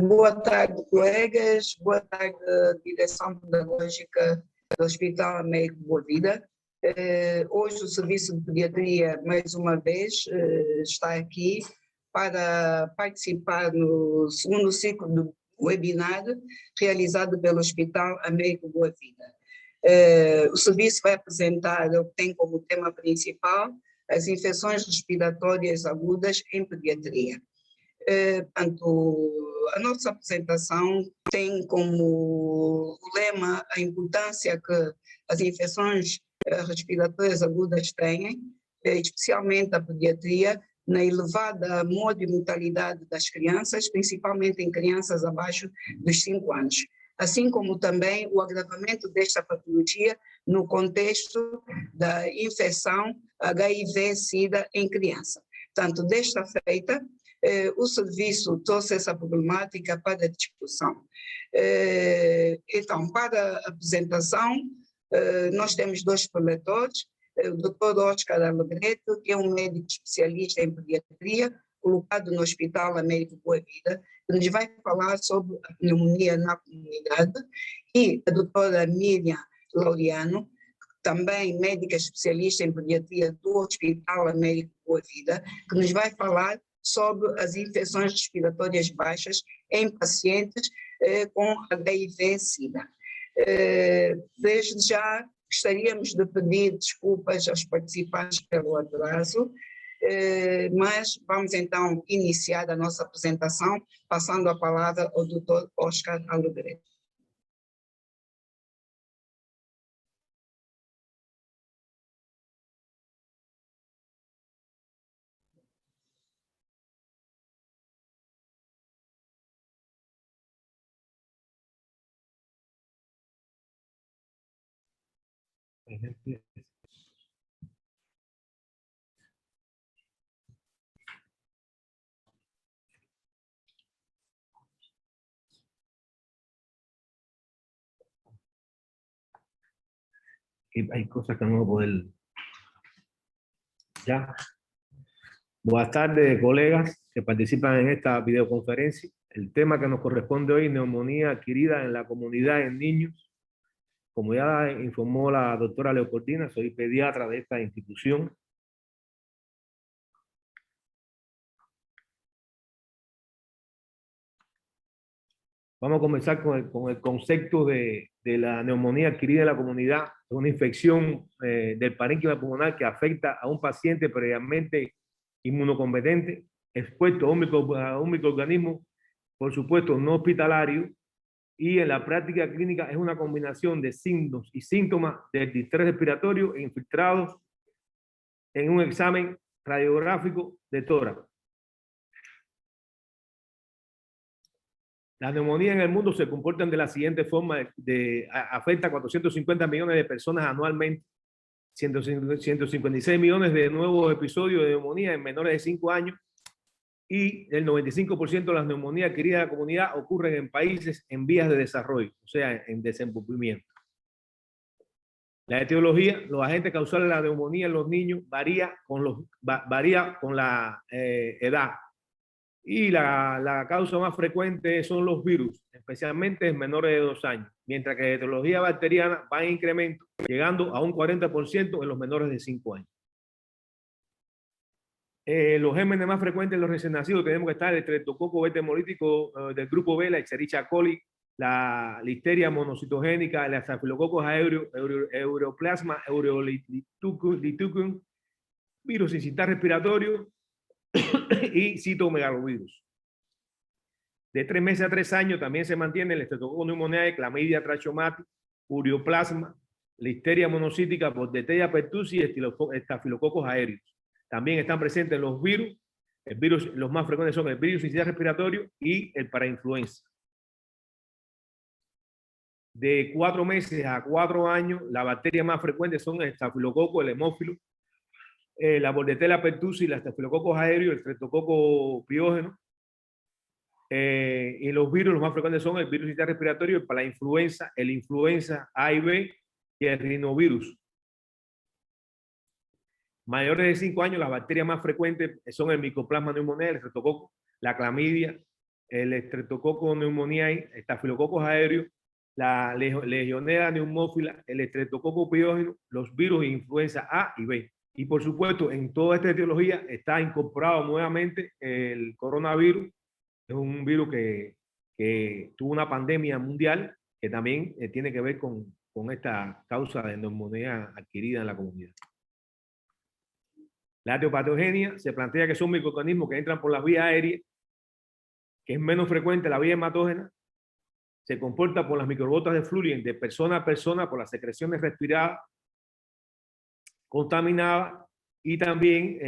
Boa tarde, colegas. Boa tarde, direção pedagógica do Hospital Américo Boa Vida. Hoje o Serviço de Pediatria, mais uma vez, está aqui para participar no segundo ciclo do webinar realizado pelo Hospital Américo Boa Vida. O serviço vai apresentar, tem como tema principal, as infecções respiratórias agudas em pediatria. A nossa apresentação tem como lema a importância que as infecções respiratórias agudas têm, especialmente a pediatria, na elevada mortalidade das crianças, principalmente em crianças abaixo dos 5 anos, assim como também o agravamento desta patologia no contexto da infecção HIV-Sida em criança. Portanto, desta feita, o serviço trouxe essa problemática para a discussão. Então, para a apresentação, nós temos 2 preletores, o Dr. Oscar Alegreto, que é um médico especialista em pediatria, colocado no Hospital Américo Boa Vida, que nos vai falar sobre a pneumonia na comunidade, e a doutora Miriam Laureano, também médica especialista em pediatria do Hospital Américo Boa Vida, que nos vai falar sobre as infecções respiratórias baixas em pacientes com HIV-Sida. Desde já, gostaríamos de pedir desculpas aos participantes pelo atraso, mas vamos então iniciar a nossa apresentação, passando a palavra ao Dr. Oscar Alegreto. Hay cosas que no voy a poder. Ya. Buenas tardes, colegas que participan en esta videoconferencia. El tema que nos corresponde hoy, neumonía adquirida en la comunidad en niños. Como ya informó la doctora Leopoldina, soy pediatra de esta institución. Vamos a comenzar con el concepto de la neumonía adquirida en la comunidad. Es una infección del parénquima pulmonar que afecta a un paciente previamente inmunocompetente, expuesto a un microorganismo, por supuesto, no hospitalario, y en la práctica clínica es una combinación de signos y síntomas del distrés respiratorio infiltrados en un examen radiográfico de tórax. Las neumonías en el mundo se comportan de la siguiente forma: afecta a 450 millones de personas anualmente, 156 millones de nuevos episodios de neumonía en menores de 5 años, y el 95% de las neumonías adquiridas en la comunidad ocurren en países en vías de desarrollo, o sea, en desenvolvimiento. La etiología, los agentes causales de la neumonía en los niños varía con la edad. Y la causa más frecuente son los virus, especialmente en menores de 2 años, mientras que la etiología bacteriana va en incremento, llegando a un 40% en los menores de 5 años. Los gérmenes más frecuentes en los recién nacidos tenemos que estar el Streptococcus beta hemolítico del grupo B, la Escherichia coli, la Listeria monocitogénica, el Staphylococcus aureus, Ureaplasma aureolithecum, virus incitar respiratorio y citomegalovirus. De 3 meses a 3 años también se mantiene el Streptococcus pneumoniae, Clamidia trachomatis, Ureaplasma, Listeria monocítica, Bordetella pertussis y Staphylococcus aureus. También están presentes los virus. Los más frecuentes son el virus incitar respiratorio y el parainfluenza. De 4 meses a 4 años, las bacterias más frecuentes son el Staphylococcus, el hemófilo, la Bordetella pertussis, la Staphylococcus aureus, el Streptococcus piógeno. Y los virus, los más frecuentes son el virus incitar respiratorio, el parainfluenza, el influenza A y B y el rinovirus. Mayores de 5 años, las bacterias más frecuentes son el Mycoplasma pneumoniae, el Streptococcus, la Clamidia, el Streptococcus pneumoniae, Staphylococcus aureus, la Legionella pneumófila, el Streptococcus pyogenes, los virus de influenza A y B. Y por supuesto, en toda esta etiología está incorporado nuevamente el coronavirus. Es un virus que tuvo una pandemia mundial que también tiene que ver con esta causa de neumonía adquirida en la comunidad. La etiopatogenia se plantea que son microorganismos que entran por las vías aéreas, que es menos frecuente la vía hematógena, se comporta por las microgotas de fluyen de persona a persona, por las secreciones respiradas, contaminadas, y también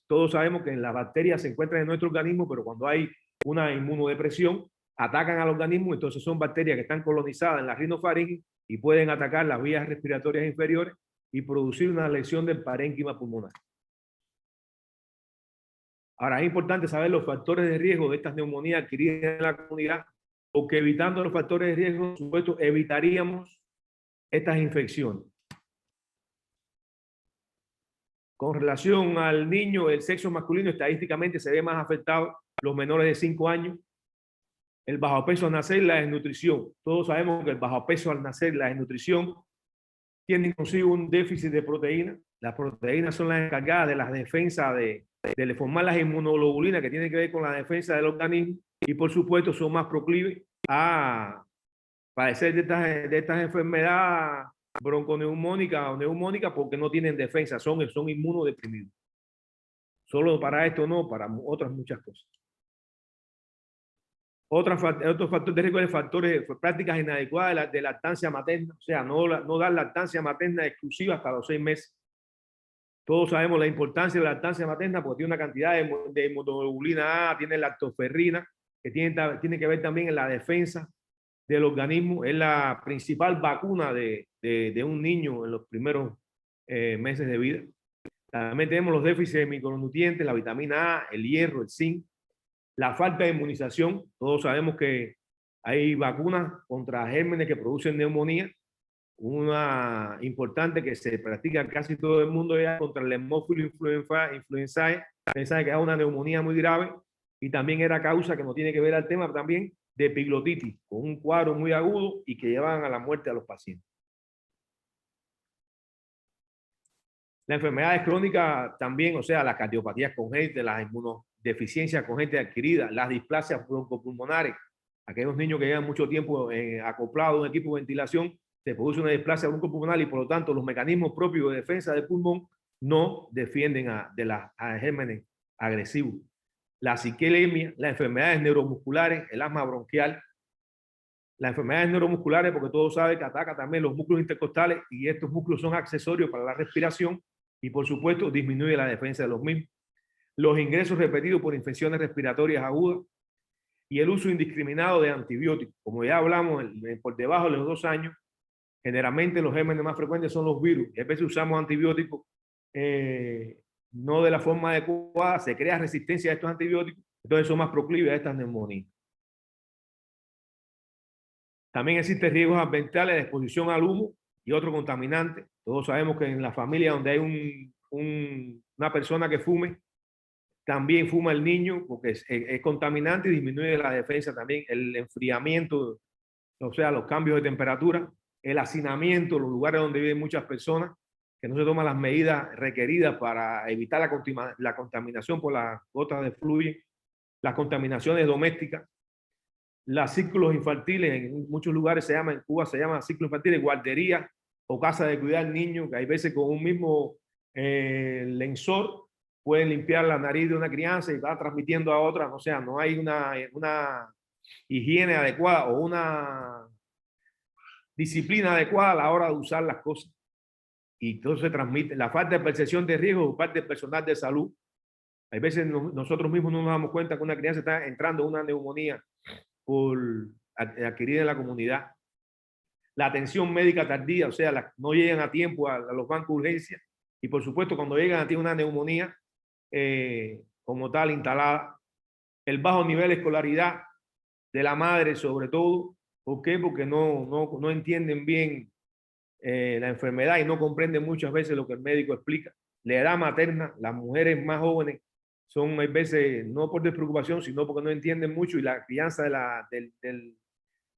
todos sabemos que las bacterias se encuentran en nuestro organismo, pero cuando hay una inmunodepresión, atacan al organismo, entonces son bacterias que están colonizadas en la rinofaringe y pueden atacar las vías respiratorias inferiores y producir una lesión del parénquima pulmonar. Ahora, es importante saber los factores de riesgo de estas neumonías adquiridas en la comunidad, porque evitando los factores de riesgo, por supuesto, evitaríamos estas infecciones. Con relación al niño, el sexo masculino estadísticamente se ve más afectado, los menores de 5 años. El bajo peso al nacer, la desnutrición. Todos sabemos que el bajo peso al nacer, la desnutrición, tiene consigo un déficit de proteínas. Las proteínas son las encargadas de las defensas de formar las inmunoglobulinas que tienen que ver con la defensa del organismo, y por supuesto son más proclives a padecer de estas enfermedades bronconeumónicas o neumónicas porque no tienen defensa, son inmunodeprimidos. Solo para esto no, para otras muchas cosas. Otro factor de riesgo es factores, prácticas inadecuadas de lactancia materna, o sea, no dar lactancia materna exclusiva hasta los 6 meses. Todos sabemos la importancia de la lactancia materna porque tiene una cantidad de hemoglobina A, tiene lactoferrina, que tiene que ver también en la defensa del organismo. Es la principal vacuna de un niño en los primeros meses de vida. También tenemos los déficits de micronutrientes, la vitamina A, el hierro, el zinc, la falta de inmunización. Todos sabemos que hay vacunas contra gérmenes que producen neumonía. Una importante que se practica en casi todo el mundo es contra el Haemophilus influenzae, que es una neumonía muy grave, y también era causa que no tiene que ver al tema también de epiglotitis, con un cuadro muy agudo y que llevan a la muerte a los pacientes. Las enfermedades crónicas también, o sea, las cardiopatías congénitas, las inmunodeficiencias congénitas adquiridas, las displasias broncopulmonares, aquellos niños que llevan mucho tiempo acoplados a un equipo de ventilación, se produce una displasia broncopulmonar y por lo tanto los mecanismos propios de defensa del pulmón no defienden a gérmenes agresivos. La ciquilemia, las enfermedades neuromusculares, el asma bronquial, las enfermedades neuromusculares, porque todos saben que ataca también los músculos intercostales y estos músculos son accesorios para la respiración y por supuesto disminuye la defensa de los mismos. Los ingresos repetidos por infecciones respiratorias agudas y el uso indiscriminado de antibióticos. Como ya hablamos, por debajo de los 2 años, generalmente los gérmenes más frecuentes son los virus. Y a veces usamos antibióticos no de la forma adecuada, se crea resistencia a estos antibióticos, entonces son más proclives a estas neumonías. También existen riesgos ambientales de exposición al humo y otros contaminantes. Todos sabemos que en la familia donde hay una persona que fume, también fuma el niño porque es contaminante y disminuye la defensa también, el enfriamiento, o sea, los cambios de temperatura, el hacinamiento, los lugares donde viven muchas personas, que no se toman las medidas requeridas para evitar la contaminación por las gotas de fluyen, las contaminaciones domésticas, los ciclos infantiles, en muchos lugares en Cuba se llaman ciclos infantiles, guarderías o casa de cuidar niños, que hay veces con un mismo lensor pueden limpiar la nariz de una crianza y va transmitiendo a otra, o sea, no hay una higiene adecuada o una disciplina adecuada a la hora de usar las cosas. Y entonces se transmite la falta de percepción de riesgo por parte del personal de salud. Hay veces nosotros mismos no nos damos cuenta que una crianza está entrando en una neumonía adquirida en la comunidad. La atención médica tardía, o sea, no llegan a tiempo a los bancos de urgencia. Y por supuesto, cuando llegan a tener una neumonía como tal instalada, el bajo nivel de escolaridad de la madre sobre todo. ¿Por qué? Porque no entienden bien la enfermedad y no comprenden muchas veces lo que el médico explica. La edad materna, las mujeres más jóvenes son a veces no por despreocupación, sino porque no entienden mucho y la crianza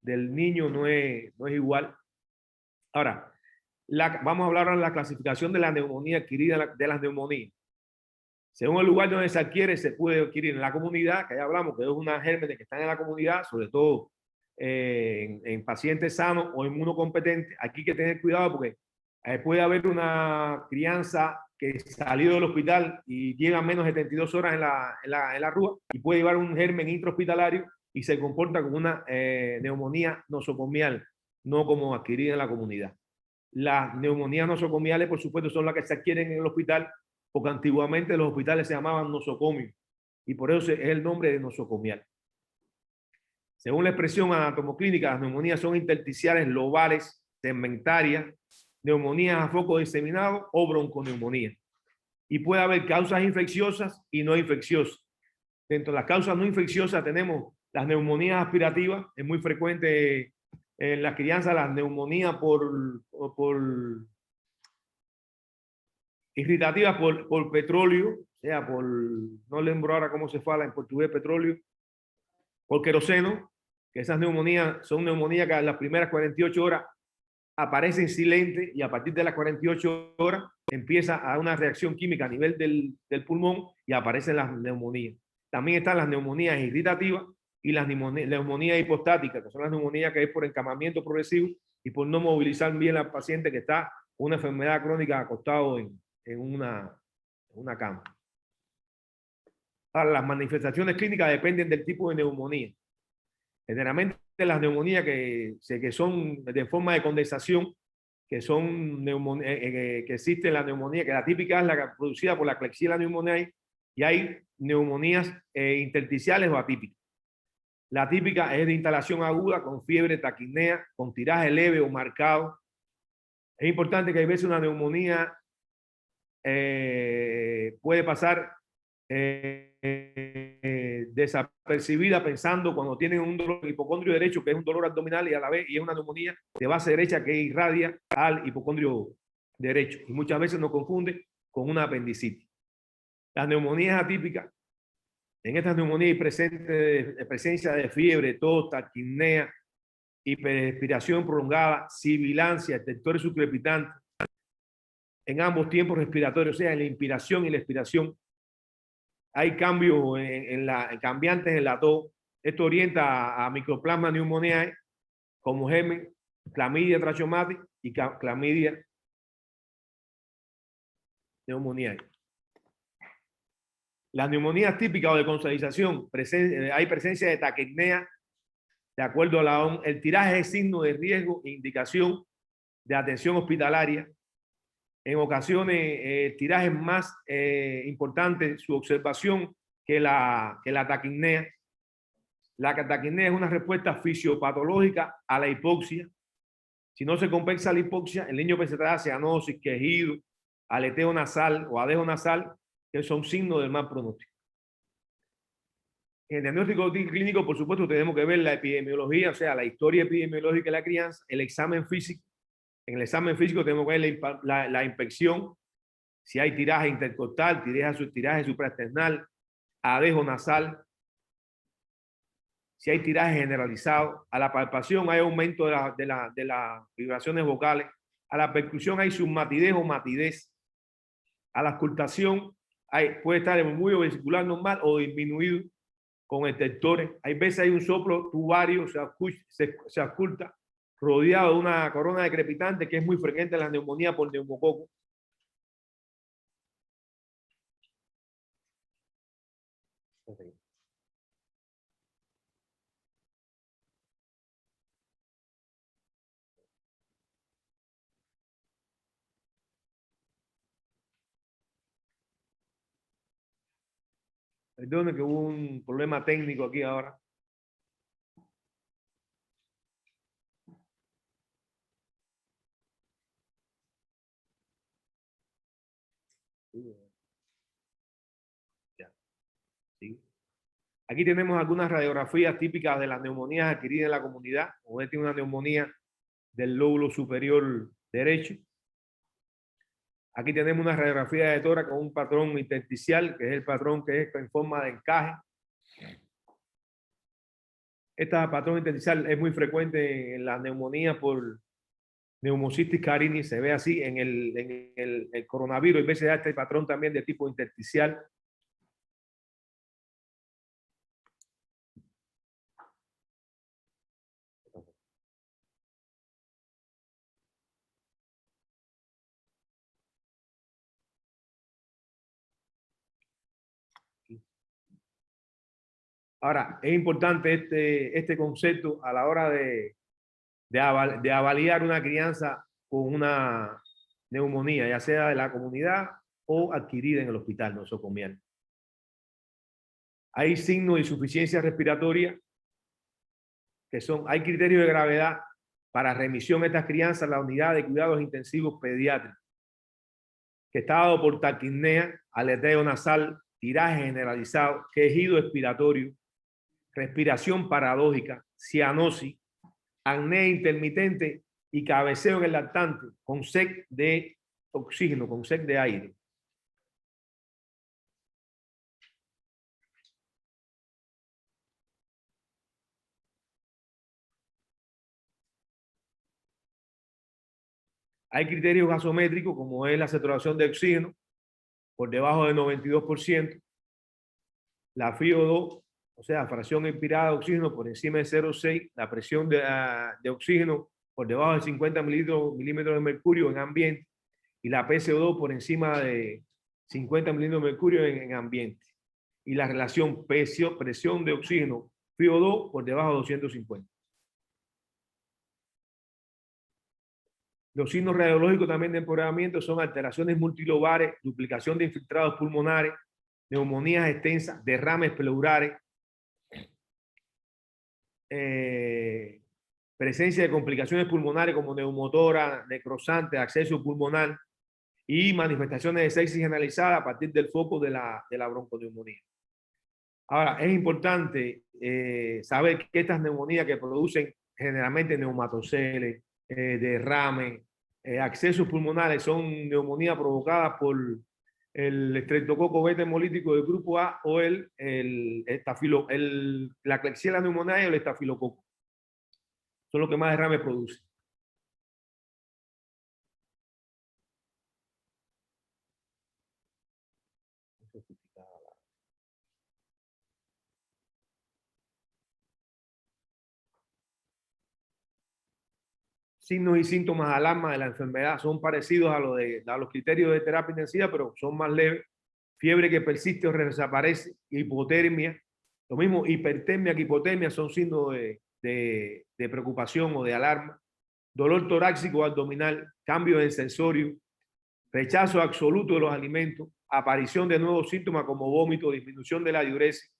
del niño no es igual. Ahora, vamos a hablar ahora de la clasificación de la neumonía adquirida, de las neumonías. Según el lugar donde se adquiere, se puede adquirir en la comunidad, que ya hablamos, que es una gérmenes que están en la comunidad, sobre todo en pacientes sanos o inmunocompetentes. Aquí hay que tener cuidado porque puede haber una crianza que salió del hospital y llega menos de 72 horas en la rúa y puede llevar un germen intrahospitalario y se comporta como una neumonía nosocomial, no como adquirida en la comunidad. Las neumonías nosocomiales, por supuesto, son las que se adquieren en el hospital, porque antiguamente los hospitales se llamaban nosocomios y por eso es el nombre de nosocomial. Según la expresión anatomoclínica, las neumonías son intersticiales lobales, segmentarias, neumonías a foco diseminado o bronconeumonía. Y puede haber causas infecciosas y no infecciosas. Dentro de las causas no infecciosas tenemos las neumonías aspirativas, es muy frecuente en la crianza las neumonías por irritativas por petróleo, o sea, no lembro ahora cómo se fala en portugués petróleo, por queroseno, que esas neumonías son neumonías que en las primeras 48 horas aparecen silentes y a partir de las 48 horas empieza a una reacción química a nivel del pulmón y aparecen las neumonías. También están las neumonías irritativas y las neumonías hipostáticas, que son las neumonías que es por encamamiento progresivo y por no movilizar bien al paciente que está con una enfermedad crónica acostado en una cama. Ahora, las manifestaciones clínicas dependen del tipo de neumonía. Generalmente las neumonías que son de forma de condensación, que existe la neumonía, que la típica es la producida por la Klebsiella pneumoniae, y hay neumonías intersticiales o atípicas. La típica es de instalación aguda con fiebre, taquipnea, con tiraje leve o marcado. Es importante que a veces una neumonía puede pasar desapercibida pensando cuando tienen un dolor hipocondrio derecho, que es un dolor abdominal y a la vez y es una neumonía de base derecha que irradia al hipocondrio derecho y muchas veces nos confunde con una apendicitis. Las neumonías atípicas, en estas neumonías hay presencia de fiebre, tos, taquipnea, hiperrespiración prolongada, sibilancia, stertores subcrepitantes en ambos tiempos respiratorios, o sea, en la inspiración y la expiración. Hay cambios cambiantes en la tos. Esto orienta a Mycoplasma pneumoniae como germen, Clamidia trachomatis y Clamidia pneumoniae. Las neumonías típicas o de consolidación, hay presencia de taquipnea, de acuerdo a la OMS. El tiraje es signo de riesgo e indicación de atención hospitalaria. En ocasiones, el tiraje es más importante su observación que la taquipnea. La taquipnea es una respuesta fisiopatológica a la hipoxia. Si no se compensa la hipoxia, el niño presentará cianosis, quejido, aleteo nasal o adejo nasal, que son signos del mal pronóstico. En el diagnóstico clínico, por supuesto, tenemos que ver la epidemiología, o sea, la historia epidemiológica de la crianza, el examen físico. En el examen físico tenemos que ver la inspección, si hay tiraje intercostal, tiraje supraesternal, adejo nasal, si hay tiraje generalizado. A la palpación hay aumento de las vibraciones vocales. A la percusión hay submatidez o matidez. A la auscultación puede estar en murmullo vesicular normal o disminuido con estertores. Hay veces hay un soplo tubario, se ausculta, rodeado de una corona de crepitante que es muy frecuente en la neumonía por neumococo. Perdone que hubo un problema técnico aquí ahora. Ya. ¿Sí? Aquí tenemos algunas radiografías típicas de las neumonías adquiridas en la comunidad. Usted tiene una neumonía del lóbulo superior derecho. Aquí tenemos una radiografía de tórax con un patrón intersticial, que es el patrón que es en forma de encaje. Este patrón intersticial es muy frecuente en la neumonía por neumocistis carini, se ve así en el coronavirus. A veces da este patrón también de tipo intersticial. Ahora, es importante este concepto a la hora de avaliar una crianza con una neumonía, ya sea de la comunidad o adquirida en el hospital nosocomial. Hay signos de insuficiencia respiratoria, hay criterios de gravedad para remisión de estas crianzas en la unidad de cuidados intensivos pediátricos, que está dado por taquipnea, aleteo nasal, tiraje generalizado, quejido expiratorio, respiración paradójica, cianosis, apnea intermitente y cabeceo en el lactante con sed de oxígeno, con sed de aire. Hay criterios gasométricos como es la saturación de oxígeno por debajo del 92%, la FiO2, o sea, fracción expirada de oxígeno por encima de 0,6, la presión de oxígeno por debajo de 50 milímetros de mercurio en ambiente y la PCO2 por encima de 50 milímetros de mercurio en ambiente. Y la relación presión de oxígeno FiO2 por debajo de 250. Los signos radiológicos también de empeoramiento son alteraciones multilobares, duplicación de infiltrados pulmonares, neumonías extensas, derrames pleurales, presencia de complicaciones pulmonares como neumotora, necrosante, acceso pulmonar y manifestaciones de sepsis generalizada a partir del foco de la bronconeumonía. Ahora, es importante saber que estas neumonías que producen generalmente neumatoceles, derrame, accesos pulmonares son neumonías provocadas por el estreptococo beta hemolítico del grupo A o la Klebsiella pneumoniae o el estafilococo. Son los que más derrame producen. Signos y síntomas de alarma de la enfermedad son parecidos a los criterios de terapia intensiva, pero son más leves. Fiebre que persiste o desaparece, hipotermia. Lo mismo, hipertermia que hipotermia son signos de preocupación o de alarma. Dolor torácico o abdominal, cambio de sensorio, rechazo absoluto de los alimentos, aparición de nuevos síntomas como vómito, disminución de la diuresis,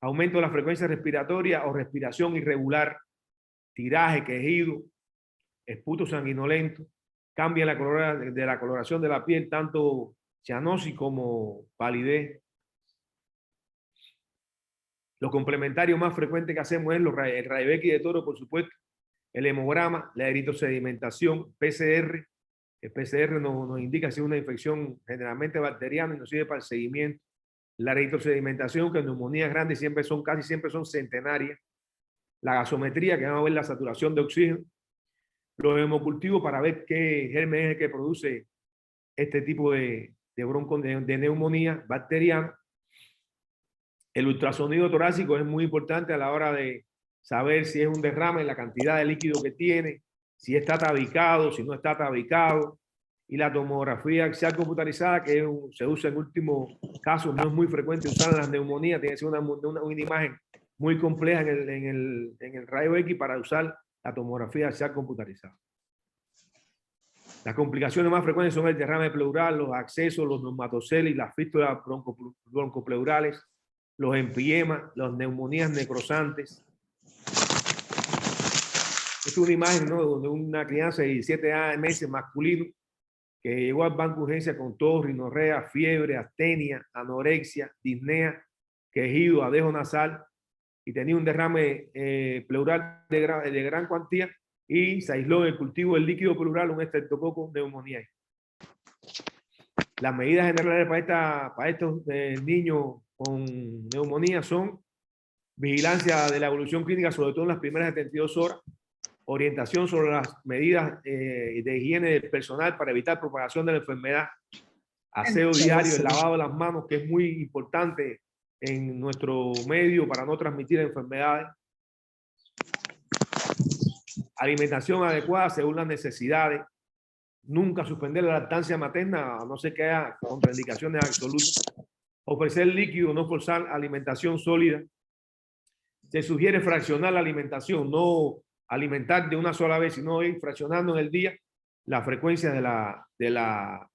aumento de la frecuencia respiratoria o respiración irregular, tiraje, quejido, esputo sanguinolento, cambia la coloración de la piel, tanto cianosis como palidez. Lo complementario más frecuente que hacemos es el rayos X de toro, por supuesto, el hemograma, la eritrosedimentación, PCR. El PCR nos indica si es una infección generalmente bacteriana y nos sirve para el seguimiento. La eritrosedimentación, que en neumonías grandes casi siempre son centenarias. La gasometría, que vamos a ver la saturación de oxígeno. Los hemocultivos para ver qué germen es el que produce este tipo de neumonía bacteriana. El ultrasonido torácico es muy importante a la hora de saber si es un derrame, la cantidad de líquido que tiene, si está tabicado, si no está tabicado. Y la tomografía axial computarizada, que se usa en últimos casos, no es muy frecuente usar en las neumonías, tiene que ser una imagen muy compleja en el rayo X para usar la tomografía axial computarizada. Las complicaciones más frecuentes son el derrame pleural, los accesos, los neumatoceles, las fístulas broncopleurales, los empiemas, las neumonías necrosantes. Esta es una imagen, ¿no?, de una crianza de 17 meses masculino que llegó al banco de urgencia con tos, rinorrea, fiebre, astenia, anorexia, disnea, quejido, adejo nasal y tenía un derrame pleural de gran cuantía y se aisló en el cultivo del líquido pleural un estreptococo pneumoniae. Las medidas generales para estos niños con neumonía son vigilancia de la evolución clínica, sobre todo en las primeras 72 horas, orientación sobre las medidas de higiene del personal para evitar propagación de la enfermedad, aseo diario, el lavado de las manos, que es muy importante en nuestro medio para no transmitir enfermedades, alimentación adecuada según las necesidades, nunca suspender la lactancia materna, a no ser que haya contraindicaciones absolutas, ofrecer líquido, no forzar alimentación sólida. Se sugiere fraccionar la alimentación, no alimentar de una sola vez, sino ir fraccionando en el día la frecuencia de la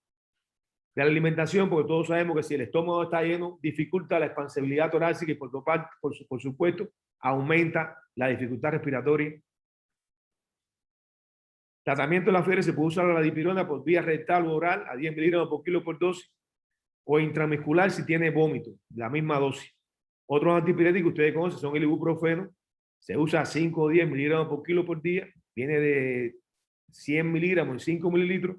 alimentación, porque todos sabemos que si el estómago está lleno, dificulta la expansibilidad torácica y por supuesto aumenta la dificultad respiratoria. Tratamiento de la fiebre: se puede usar la dipirona por vía rectal o oral a 10 miligramos por kilo por dosis, o intramuscular si tiene vómito, la misma dosis. Otros antipiréticos que ustedes conocen son el ibuprofeno, se usa 5 o 10 miligramos por kilo por día, viene de 100 miligramos en 5 mililitros,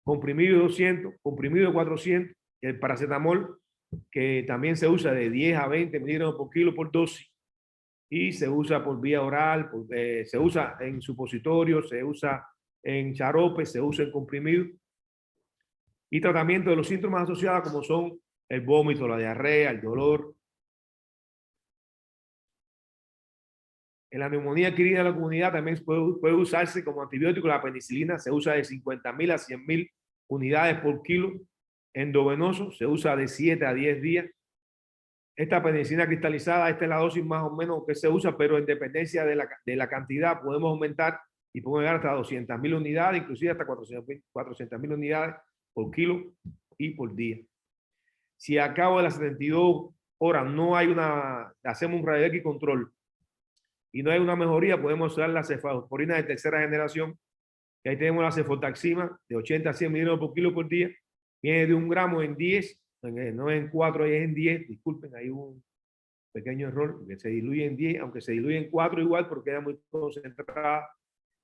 comprimido de 200, comprimido de 400, el paracetamol, que también se usa de 10 a 20 miligramos por kilo por dosis, y se usa por vía oral, se usa en supositorio, se usa en charope, se usa en comprimido. Y tratamiento de los síntomas asociados como son el vómito, la diarrea, el dolor. En la neumonía adquirida en la comunidad también puede usarse como antibiótico la penicilina, se usa de 50.000 a 100.000 unidades por kilo. Endovenoso se usa de 7 a 10 días. Esta penicilina cristalizada, esta es la dosis más o menos que se usa, pero en dependencia de la cantidad podemos aumentar y podemos llegar hasta 200.000 unidades, inclusive hasta 400.000 unidades por kilo y por día. Si a cabo de las 72 horas no hay hacemos un radio-X control y no hay una mejoría, podemos usar la cefalosporina de tercera generación, que ahí tenemos la cefotaxima de 80 a 100 miligramos por kilo por día, viene de 1 gramo en 10, no en 4, es en 10, disculpen, hay un pequeño error, que se diluye en 10, aunque se diluye en 4 igual porque queda muy concentrada.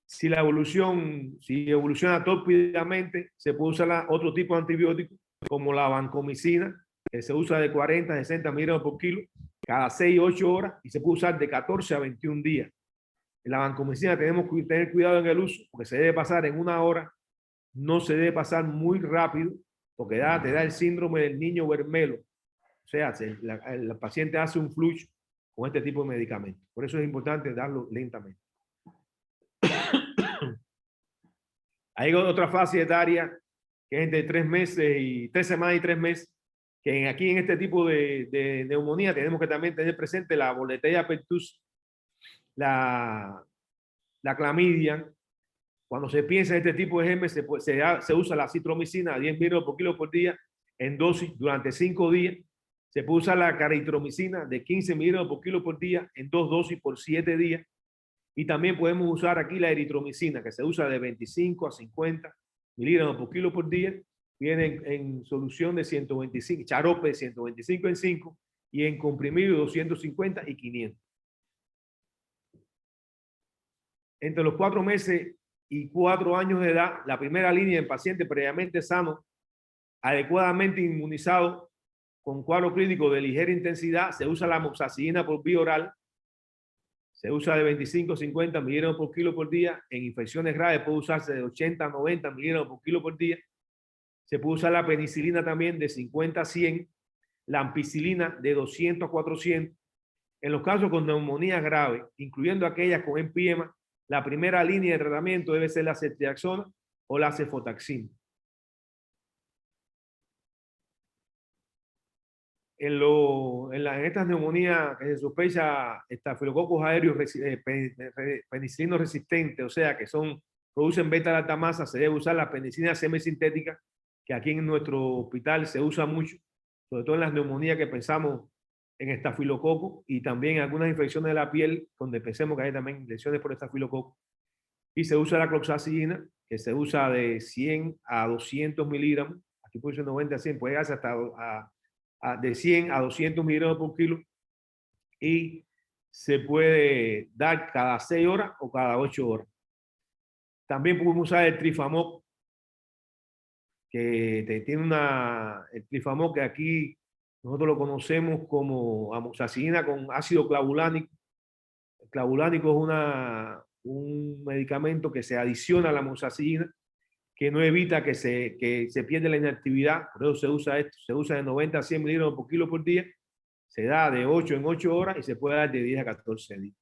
Si evoluciona tópidamente, se puede usar otro tipo de antibiótico, como la vancomicina, que se usa de 40 a 60 miligramos por kilo, cada 6 o 8 horas, y se puede usar de 14 a 21 días. En la vancomicina tenemos que tener cuidado en el uso, porque se debe pasar en 1 hora, no se debe pasar muy rápido, porque te da el síndrome del niño vermelo. O sea, el paciente hace un flush con este tipo de medicamentos. Por eso es importante darlo lentamente. Hay otra fase etaria que es entre 3 semanas y 3 meses, que aquí en este tipo de neumonía tenemos que también tener presente la Bordetella pertussis, la clamidia. Cuando se piensa en este tipo de germes, se usa la acitromicina a 10 miligramos por kilo por día en dosis durante 5 días. Se puede usar la caritromicina de 15 miligramos por kilo por día en 2 dosis por 7 días. Y también podemos usar aquí la eritromicina, que se usa de 25 a 50 miligramos por kilo por día. Viene en solución de 125, charope de 125 en 5 y en comprimido 250 y 500. Entre los 4 meses y 4 años de edad, la primera línea en paciente previamente sano, adecuadamente inmunizado, con cuadro clínico de ligera intensidad, se usa la amoxicilina por vía oral. Se usa de 25 a 50 miligramos por kilo por día. En infecciones graves puede usarse de 80 a 90 miligramos por kilo por día. Se puede usar la penicilina también de 50 a 100, la ampicilina de 200 a 400. En los casos con neumonía grave, incluyendo aquellas con empiema, la primera línea de tratamiento debe ser la ceftriaxona o la cefotaxima. En estas neumonías que se sospecha estafilococos aéreos penicilino resistentes, o sea, que producen beta-lactamasa, se debe usar la penicilina semisintética, que aquí en nuestro hospital se usa mucho, sobre todo en las neumonías que pensamos en estafilococo y también en algunas infecciones de la piel, donde pensemos que hay también lesiones por estafilococo. Y se usa la cloxacillina, que se usa de 100 a 200 miligramos, aquí puede ser 90 a 100, puede llegarse hasta de 100 a 200 miligramos por kilo, y se puede dar cada 6 horas o cada 8 horas. También podemos usar el Trifamop, que tiene el trifamol, que aquí nosotros lo conocemos como amoxicilina con ácido clavulánico. El clavulánico es un medicamento que se adiciona a la amoxicilina, que no evita que se pierda la inactividad. Por eso se usa esto, se usa de 90 a 100 miligramos por kilo por día, se da de 8 en 8 horas y se puede dar de 10 a 14 días.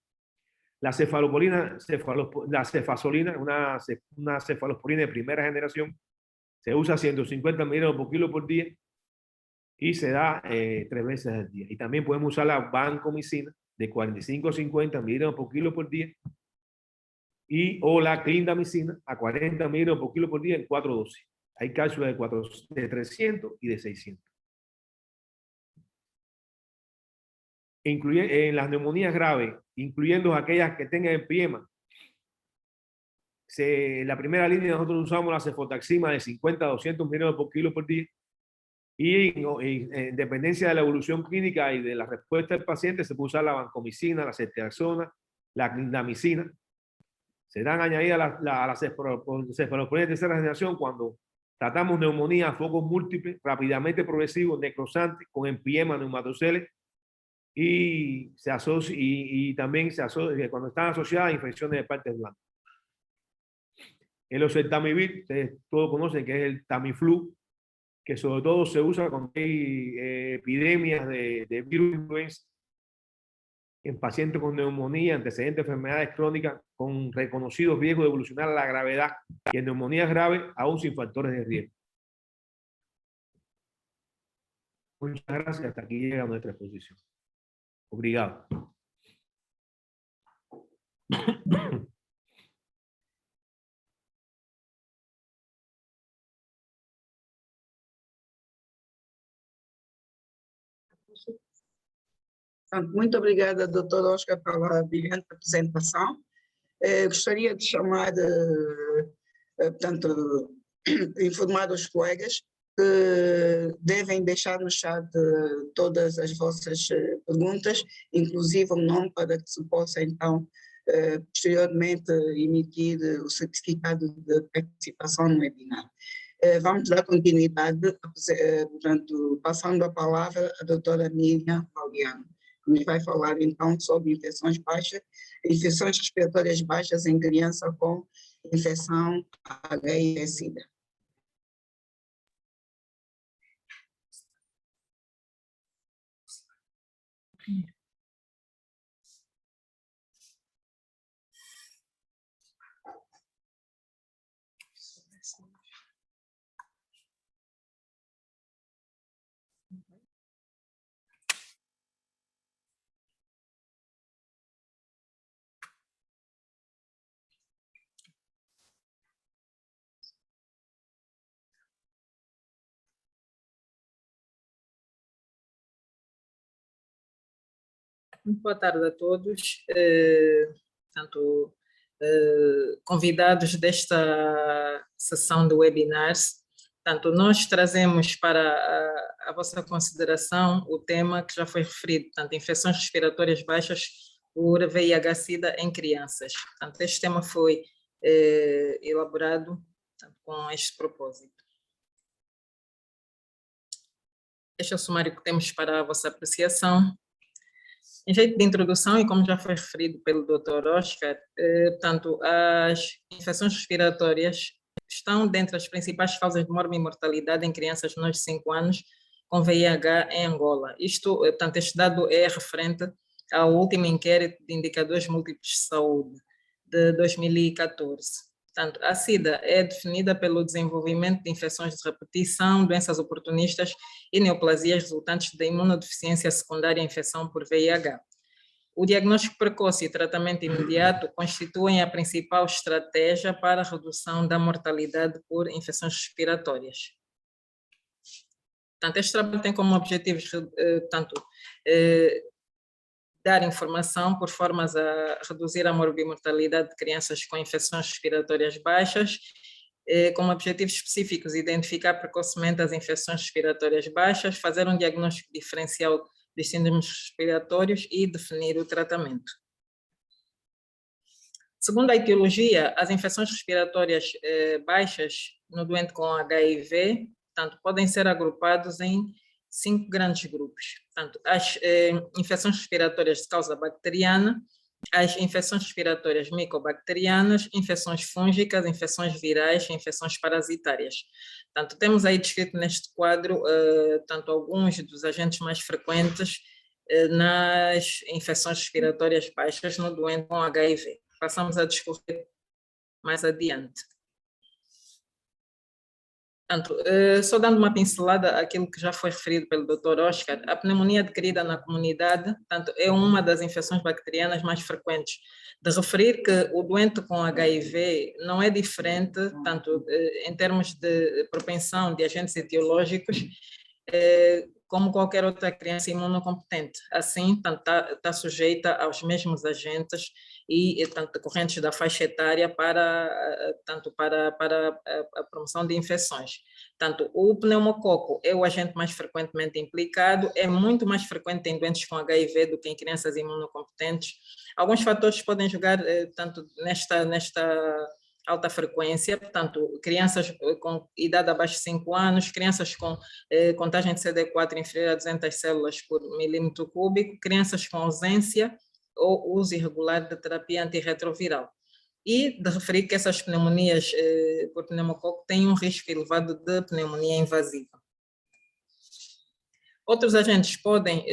La cefalosporina, la cefasolina, una cefalosporina de primera generación, se usa 150 miligramos por kilo por día y se da 3 veces al día. Y también podemos usar la vancomicina de 45 a 50 miligramos por kilo por día o la clindamicina a 40 miligramos por kilo por día en 4 dosis. Hay cápsulas de 300 y de 600. En las neumonías graves, incluyendo aquellas que tengan empiema, en la primera línea nosotros usamos la cefotaxima de 50 a 200 miligramos por kilo por día, y en dependencia de la evolución clínica y de la respuesta del paciente se puede usar la vancomicina, la ceftriaxona, la clindamicina. Serán añadidas a la cefalosporina de tercera generación cuando tratamos neumonía a focos múltiples, rápidamente progresivos, necrosantes, con empiema, neumatoceles, y también se asocia cuando están asociadas a infecciones de partes blandas. El oseltamivir, ustedes todos conocen que es el Tamiflu, que sobre todo se usa cuando hay epidemias de virus influenza en pacientes con neumonía, antecedentes de enfermedades crónicas con reconocidos riesgos de evolucionar a la gravedad y en neumonías graves aún sin factores de riesgo. Muchas gracias. Hasta aquí llega nuestra exposición. Obrigado. Muito obrigada, Dr. Oscar, pela brilhante apresentação. Gostaria de chamar, portanto, informar os colegas que devem deixar no chat todas as vossas perguntas, inclusive o nome, para que se possa, então, posteriormente emitir o certificado de participação no webinar. Vamos dar continuidade, portanto, passando a palavra à doutora Miriam Laureano, que nos vai falar, então, sobre infecções respiratórias baixas em criança com infecção HIV/SIDA. Muito boa tarde a todos, convidados desta sessão de webinars. Nós trazemos para a vossa consideração o tema que já foi referido, infecções respiratórias baixas por VIH/SIDA em crianças. Este tema foi elaborado com este propósito. Este é o sumário que temos para a vossa apreciação. Em jeito de introdução, e como já foi referido pelo Dr. Oscar, as infecções respiratórias estão dentre as principais causas de morbimortalidade em crianças menores de 5 anos com VIH em Angola. Este dado é referente ao último inquérito de indicadores múltiplos de saúde de 2014. A SIDA é definida pelo desenvolvimento de infecções de repetição, doenças oportunistas e neoplasias resultantes da imunodeficiência secundária à infecção por VIH. O diagnóstico precoce e tratamento imediato constituem a principal estratégia para a redução da mortalidade por infecções respiratórias. Este trabalho tem como objetivos, dar informação por formas a reduzir a morbimortalidade de crianças com infecções respiratórias baixas, com objetivos específicos, identificar precocemente as infecções respiratórias baixas, fazer um diagnóstico diferencial dos síndromes respiratórios e definir o tratamento. Segundo a etiologia, as infecções respiratórias baixas no doente com HIV, portanto, podem ser agrupados em 5 grandes grupos. Portanto, as infecções respiratórias de causa bacteriana, as infecções respiratórias micobacterianas, infecções fúngicas, infecções virais, infecções parasitárias. Portanto, temos aí descrito neste quadro tanto alguns dos agentes mais frequentes nas infecções respiratórias baixas no doente com HIV. Passamos a discorrer mais adiante. Portanto, só dando uma pincelada àquilo que já foi referido pelo Dr. Oscar, a pneumonia adquirida na comunidade, portanto, é uma das infecções bacterianas mais frequentes. De referir que o doente com HIV não é diferente, tanto em termos de propensão de agentes etiológicos, como qualquer outra criança imunocompetente. Assim, está sujeita aos mesmos agentes e tanto decorrentes da faixa etária para a promoção de infecções. Tanto o pneumococo é o agente mais frequentemente implicado, é muito mais frequente em doentes com HIV do que em crianças imunocompetentes. Alguns fatores podem jogar tanto nesta alta frequência, portanto, crianças com idade abaixo de 5 anos, crianças com contagem de CD4 inferior a 200 células por milímetro cúbico, crianças com ausência ou uso irregular de terapia antirretroviral. E de referir que essas pneumonias por pneumococo têm um risco elevado de pneumonia invasiva. Outros agentes podem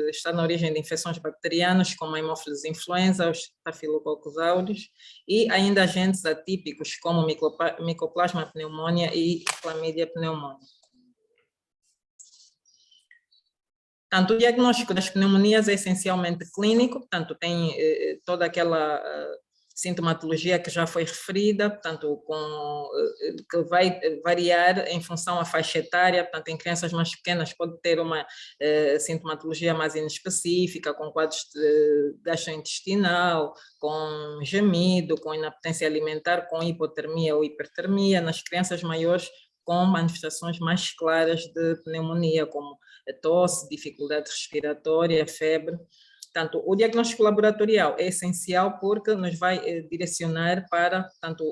estar na origem de infecções bacterianas, como a Haemophilus influenza, os Staphylococcus aureus, e ainda agentes atípicos, como Mycoplasma pneumonia e Chlamydia pneumoniae. Tanto o diagnóstico das pneumonias é essencialmente clínico, portanto, tem toda aquela sintomatologia que já foi referida, portanto, que vai variar em função da faixa etária, portanto, em crianças mais pequenas pode ter uma sintomatologia mais inespecífica, com quadros de gastrointestinal, com gemido, com inapetência alimentar, com hipotermia ou hipertermia, nas crianças maiores com manifestações mais claras de pneumonia, como tosse, dificuldade respiratória, febre. Portanto, o diagnóstico laboratorial é essencial porque nos vai direcionar para, portanto,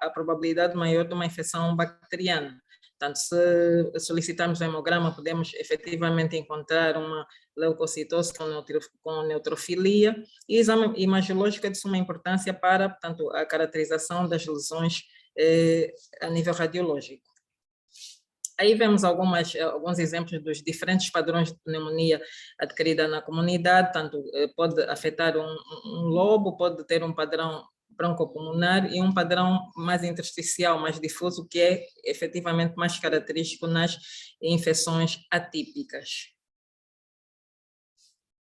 a probabilidade maior de uma infecção bacteriana. Portanto, se solicitarmos o hemograma, podemos efetivamente encontrar uma leucocitose com neutrofilia, e exame imagiológico é de suma importância para, portanto, a caracterização das lesões a nível radiológico. Aí vemos alguns exemplos dos diferentes padrões de pneumonia adquirida na comunidade, tanto pode afetar um lobo, pode ter um padrão broncopulmonar e um padrão mais intersticial, mais difuso, que é efetivamente mais característico nas infecções atípicas.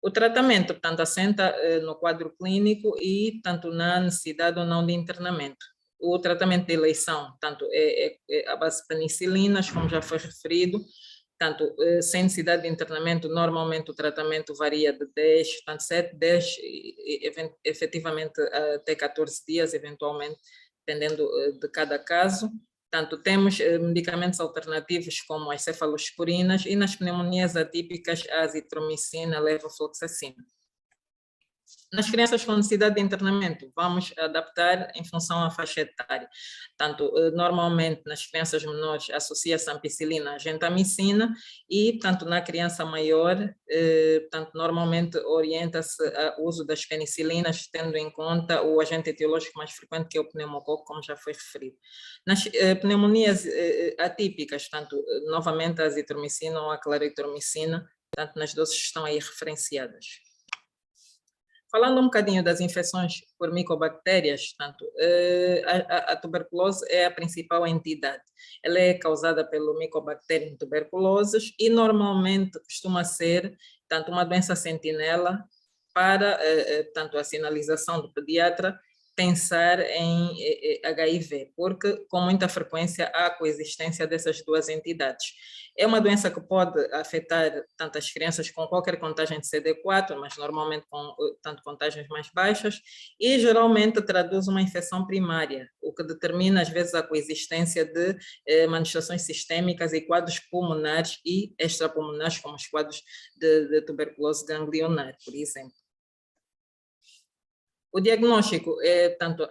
O tratamento, portanto, assenta no quadro clínico e tanto na necessidade ou não de internamento. O tratamento de eleição, tanto é a base de penicilinas, como já foi referido, tanto sem necessidade de internamento, normalmente o tratamento varia de 10, portanto 7, 10, efetivamente até 14 dias, eventualmente, dependendo de cada caso. Portanto, temos medicamentos alternativos como as cefalosporinas e nas pneumonias atípicas a azitromicina, levofloxacina. Nas crianças com necessidade de internamento, vamos adaptar em função à faixa etária. Tanto, normalmente, nas crianças menores, associa-se a ampicilina à gentamicina e, tanto na criança maior, tanto, normalmente orienta-se ao uso das penicilinas, tendo em conta o agente etiológico mais frequente, que é o pneumococo, como já foi referido. Nas pneumonias atípicas, tanto, novamente, a azitromicina ou a claritromicina, tanto nas doses estão aí referenciadas. Falando um bocadinho das infecções por micobactérias, tanto, a tuberculose é a principal entidade. Ela é causada pelo Mycobacterium tuberculosis e normalmente costuma ser, tanto, uma doença sentinela para, tanto, a sinalização do pediatra pensar em HIV, porque com muita frequência há a coexistência dessas duas entidades. É uma doença que pode afetar tanto as crianças com qualquer contagem de CD4, mas normalmente com tanto contagens mais baixas, e geralmente traduz uma infecção primária, o que determina às vezes a coexistência de manifestações sistêmicas e quadros pulmonares e extrapulmonares, como os quadros de tuberculose ganglionar, por exemplo. O diagnóstico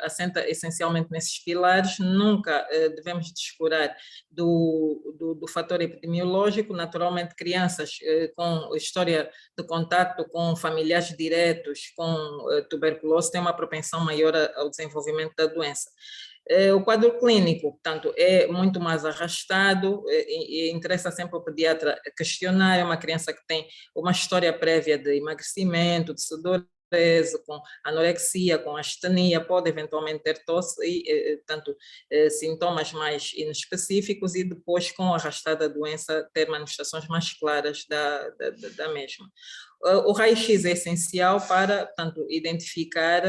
assenta essencialmente nesses pilares. Nunca devemos descurar do fator epidemiológico. Naturalmente, crianças com história de contato com familiares diretos com tuberculose têm uma propensão maior ao desenvolvimento da doença. O quadro clínico, portanto, é muito mais arrastado e interessa sempre ao pediatra questionar. É uma criança que tem uma história prévia de emagrecimento, de sudorese, com anorexia, com astenia, pode eventualmente ter tosse e, tanto, sintomas mais inespecíficos e depois, com a arrastada doença, ter manifestações mais claras da mesma. O raio-x é essencial para, tanto, identificar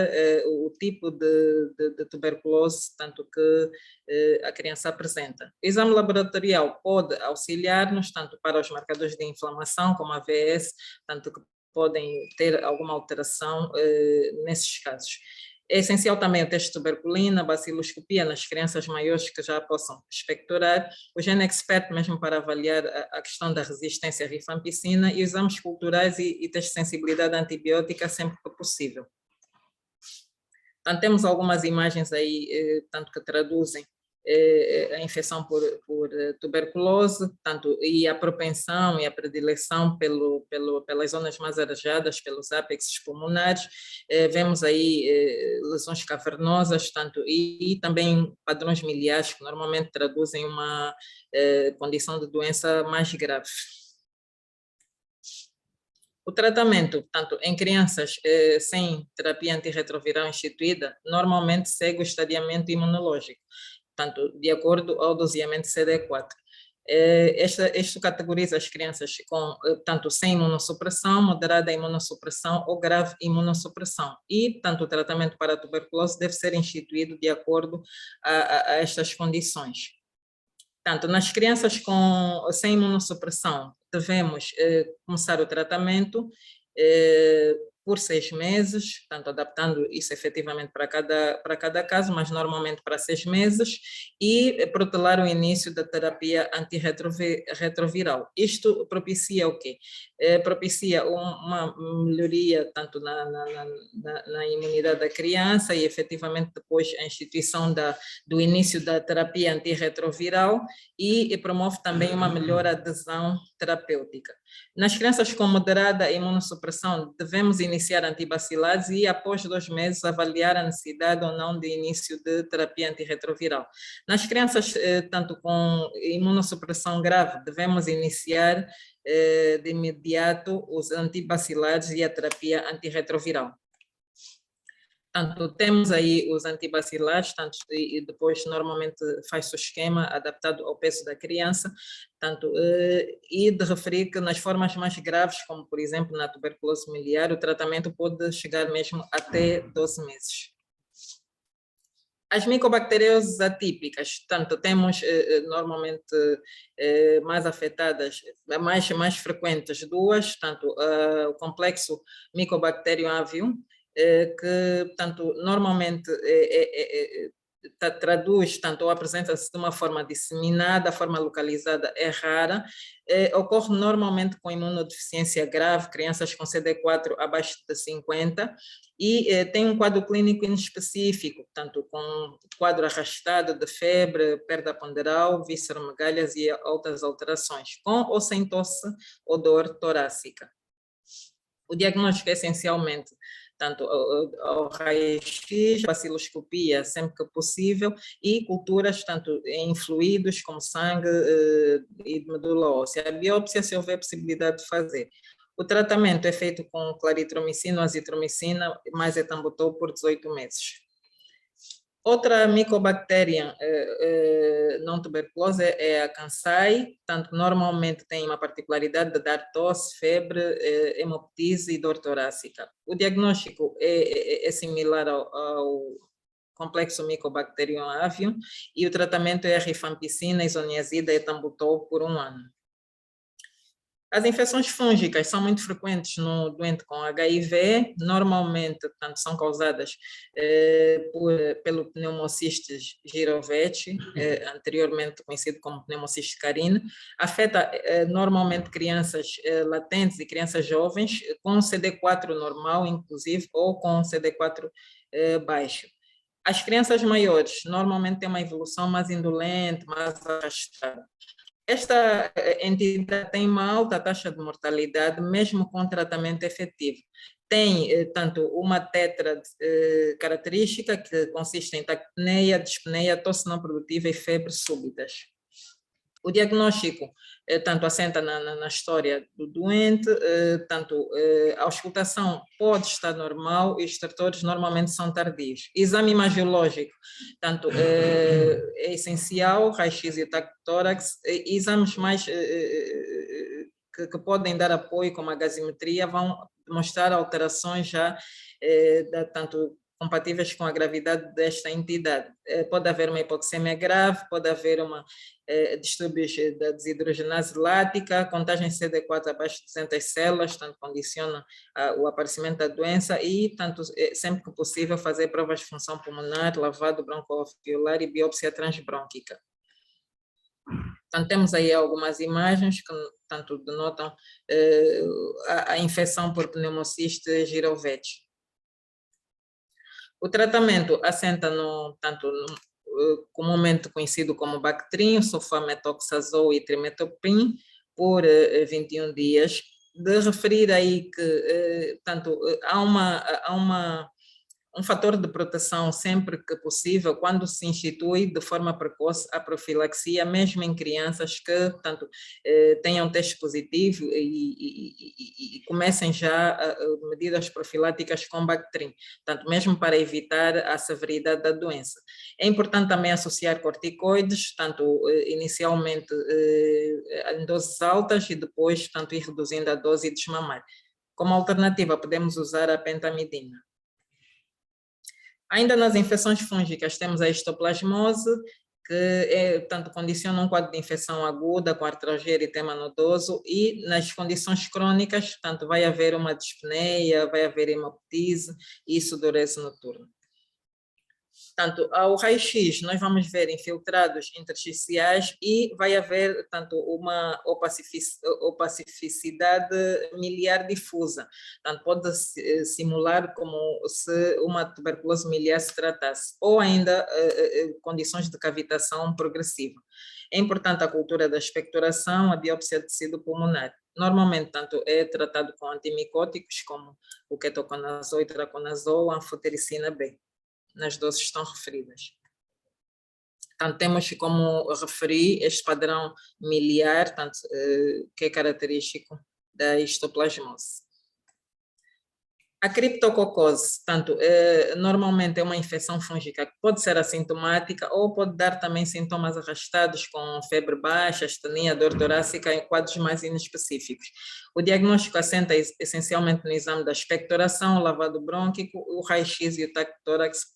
o tipo de tuberculose, tanto que a criança apresenta. O exame laboratorial pode auxiliar-nos, tanto para os marcadores de inflamação, como a AVS, tanto que podem ter alguma alteração nesses casos. É essencial também o teste de tuberculina, baciloscopia nas crianças maiores que já possam expectorar, o GeneXpert mesmo para avaliar a questão da resistência à rifampicina e exames culturais e teste de sensibilidade antibiótica sempre que possível. Então, temos algumas imagens aí, tanto que traduzem a infecção por tuberculose, tanto, e a propensão e a predileção pelas zonas mais arejadas, pelos apexes pulmonares. Vemos aí lesões cavernosas, tanto, e também padrões miliares, que normalmente traduzem uma condição de doença mais grave. O tratamento, portanto, em crianças sem terapia antirretroviral instituída, normalmente segue o estadiamento imunológico, portanto, de acordo ao doseamento CD4. Isto categoriza as crianças com, tanto sem imunossupressão, moderada imunossupressão ou grave imunossupressão. E, tanto, o tratamento para a tuberculose deve ser instituído de acordo a estas condições. Portanto, nas crianças sem imunossupressão, devemos começar o tratamento por 6 meses, portanto, adaptando isso efetivamente para cada caso, mas normalmente para 6 meses, e protelar o início da terapia antirretroviral. Isto propicia o quê? Propicia uma melhoria tanto na imunidade da criança e efetivamente depois a instituição do início da terapia antirretroviral e promove também uma melhor adesão terapêutica. Nas crianças com moderada imunossupressão, devemos iniciar antibacilares e, após 2 meses, avaliar a necessidade ou não de início de terapia antirretroviral. Nas crianças, tanto com imunossupressão grave, devemos iniciar de imediato os antibacilares e a terapia antirretroviral. Portanto, temos aí os antibacilares, tanto, e depois normalmente faz-se o esquema adaptado ao peso da criança, tanto, e de referir que nas formas mais graves, como por exemplo na tuberculose miliar, o tratamento pode chegar mesmo até 12 meses. As micobacterioses atípicas, tanto temos normalmente mais afetadas, mais frequentes duas, tanto o complexo Mycobacterium avium, que, portanto, normalmente traduz, tanto, ou apresenta-se de uma forma disseminada, a forma localizada é rara, ocorre normalmente com imunodeficiência grave, crianças com CD4 abaixo de 50, e tem um quadro clínico inespecífico, portanto, com quadro arrastado de febre, perda ponderal, visceromegalhas e outras alterações, com ou sem tosse ou dor torácica. O diagnóstico é essencialmente tanto ao raio-x, baciloscopia sempre que possível e culturas tanto em fluidos como sangue e medula óssea. A biópsia, se houver possibilidade de fazer. O tratamento é feito com claritromicina ou azitromicina mais etambutol por 18 meses. Outra micobactéria não tuberculose é a Kansai, tanto normalmente tem uma particularidade de dar tosse, febre, hemoptise e dor torácica. O diagnóstico é similar ao complexo Mycobacterium avium e o tratamento é rifampicina, isoniazida e etambutol por 1 ano. As infecções fúngicas são muito frequentes no doente com HIV, normalmente, portanto, são causadas pelo pneumocystis girovecii, anteriormente conhecido como pneumocystis carinii. Afeta normalmente crianças latentes e crianças jovens com CD4 normal, inclusive, ou com CD4 baixo. As crianças maiores normalmente têm uma evolução mais indolente, mais arrastada. Esta entidade tem uma alta taxa de mortalidade, mesmo com tratamento efetivo. Tem, tanto, uma tetra característica, que consiste em taquipneia, dispneia, tosse não produtiva e febre súbitas. O diagnóstico, tanto, assenta na história do doente, tanto, a auscultação pode estar normal e os estertores normalmente são tardios. Exame imagiológico, tanto, é essencial, raio-x e taque-tórax. Exames mais que podem dar apoio, como a gasometria, vão demonstrar alterações já, tanto compatíveis com a gravidade desta entidade. Pode haver uma hipoxemia grave, pode haver distúrbios da desidrogenase lática, contagem CD4 abaixo de 200 células, tanto condiciona o aparecimento da doença e, tanto, sempre que possível, fazer provas de função pulmonar, lavado broncoalveolar e biópsia transbrônquica. Então, temos aí algumas imagens que, tanto, denotam a infecção por pneumocystis girovecii. O tratamento assenta comumente conhecido como Bactrim, sulfametoxazol e trimetoprim, por 21 dias. De referir aí que, tanto, há um fator de proteção sempre que possível, quando se institui de forma precoce a profilaxia, mesmo em crianças que, tanto, tenham teste positivo e comecem já medidas profiláticas com Bactrim, tanto, mesmo para evitar a severidade da doença. É importante também associar corticoides, tanto, inicialmente em doses altas e depois, tanto, ir reduzindo a dose e desmamar. Como alternativa, podemos usar a pentamidina. Ainda nas infecções fúngicas, temos a histoplasmose, que tanto, condiciona um quadro de infecção aguda com artralgia e eritema nodoso, e nas condições crônicas, tanto, vai haver uma dispneia, vai haver hemoptise e sudorese noturna. Tanto, ao raio-x, nós vamos ver infiltrados intersticiais e vai haver, tanto, uma opacificidade miliar difusa. Tanto, pode simular como se uma tuberculose miliar se tratasse, ou ainda condições de cavitação progressiva. É importante a cultura da expectoração, a biópsia de tecido pulmonar. Normalmente, tanto, é tratado com antimicóticos como o ketoconazol e traconazol, a anfotericina B. Nas doses estão referidas. Então, temos como referir este padrão miliar, tanto, que é característico da histoplasmose. A criptococose, tanto, normalmente é uma infecção fúngica que pode ser assintomática ou pode dar também sintomas arrastados com febre baixa, astenia, dor torácica em quadros mais inespecíficos. O diagnóstico assenta essencialmente no exame da expectoração, o lavado brônquico, o raio-x e o taque-tórax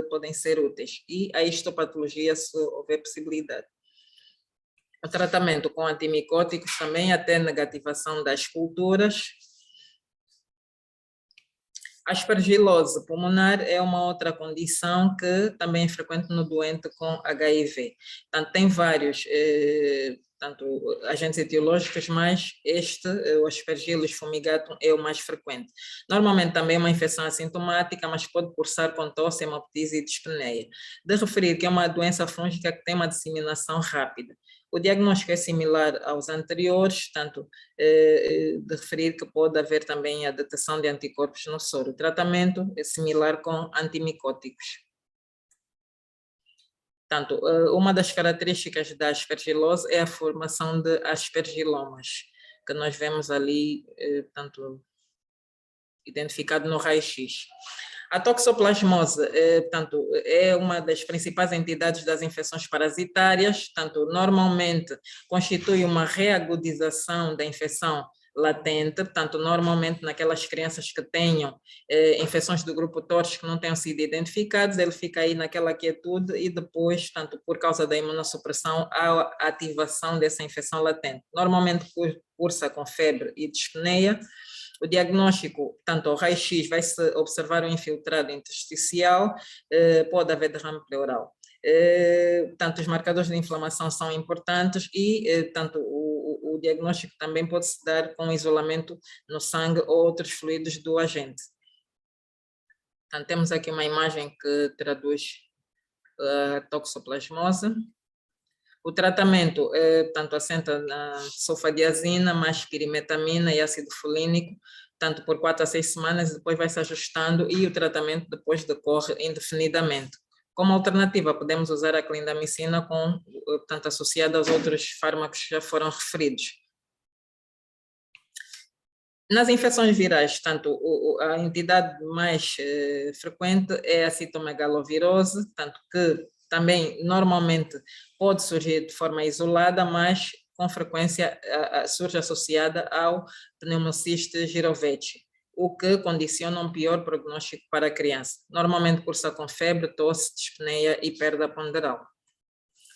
podem ser úteis, e a histopatologia se houver possibilidade. O tratamento com antimicóticos também, até negativação das culturas. A aspergilose pulmonar é uma outra condição que também é frequente no doente com HIV. Tanto, tem vários agentes etiológicos, mas o Aspergillus fumigatum é o mais frequente. Normalmente também é uma infecção assintomática, mas pode cursar com tosse, hemoptise e dispneia. De referir que é uma doença fúngica que tem uma disseminação rápida. O diagnóstico é similar aos anteriores, tanto, de referir que pode haver também a detecção de anticorpos no soro. O tratamento é similar com antimicóticos. Tanto, uma das características da aspergilose é a formação de aspergilomas, que nós vemos ali, tanto, identificado no raio-x. A toxoplasmose, tanto, é uma das principais entidades das infecções parasitárias, tanto, normalmente constitui uma reagudização da infecção latente, portanto, normalmente naquelas crianças que tenham infecções do grupo TORCH que não tenham sido identificados, ele fica aí naquela quietude e depois, tanto por causa da imunossupressão, há a ativação dessa infecção latente. Normalmente cursa com febre e dispneia. O diagnóstico, tanto ao raio-x, vai-se observar o infiltrado intersticial, pode haver derrame pleural. Tanto os marcadores de inflamação são importantes e tanto o diagnóstico também pode se dar com isolamento no sangue ou outros fluidos do agente. Portanto, temos aqui uma imagem que traduz a toxoplasmose. O tratamento, portanto, assenta na sulfadiazina, mais pirimetamina e ácido folínico, tanto por 4 a 6 semanas, depois vai se ajustando e o tratamento depois decorre indefinidamente. Como alternativa, podemos usar a clindamicina, portanto, associada aos outros fármacos que já foram referidos. Nas infecções virais, tanto a entidade mais frequente é a citomegalovirose, tanto que também normalmente pode surgir de forma isolada, mas com frequência surge associada ao pneumociste girovecii, o que condiciona um pior prognóstico para a criança. Normalmente cursa com febre, tosse, dispneia e perda ponderal.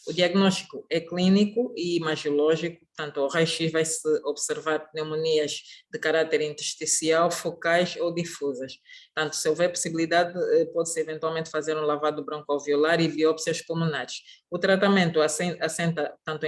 O diagnóstico é clínico e imagiológico, portanto, ao raio-x vai-se observar pneumonias de caráter intersticial, focais ou difusas. Portanto, se houver possibilidade, pode-se eventualmente fazer um lavado broncoalveolar e biópsias pulmonares. O tratamento assenta tanto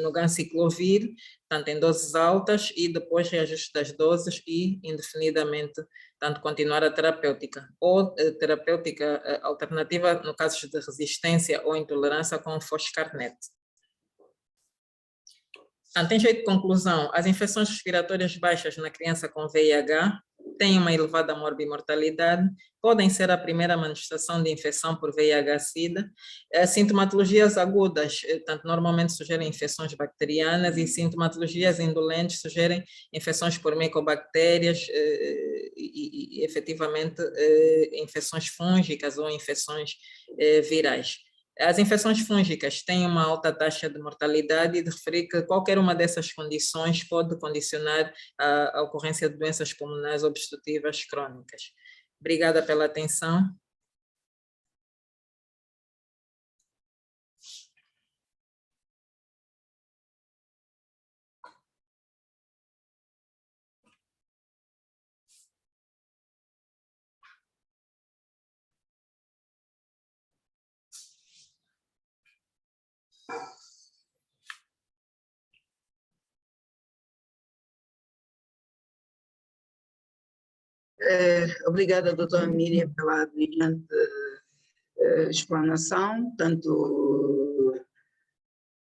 no ganciclovir, tanto em doses altas e depois reajuste das doses e indefinidamente, tanto continuar a terapêutica ou terapêutica alternativa no caso de resistência ou intolerância com foscarnet. Portanto, em jeito de conclusão, as infecções respiratórias baixas na criança com VIH têm uma elevada morbimortalidade, podem ser a primeira manifestação de infecção por VIH-Sida. Sintomatologias agudas, tanto normalmente sugerem infecções bacterianas e sintomatologias indolentes sugerem infecções por micobactérias e efetivamente infecções fúngicas ou infecções virais. As infecções fúngicas têm uma alta taxa de mortalidade e de referir que qualquer uma dessas condições pode condicionar a ocorrência de doenças pulmonares obstrutivas crônicas. Obrigada pela atenção. Obrigada, doutora Miriam, pela brilhante explanação. Tanto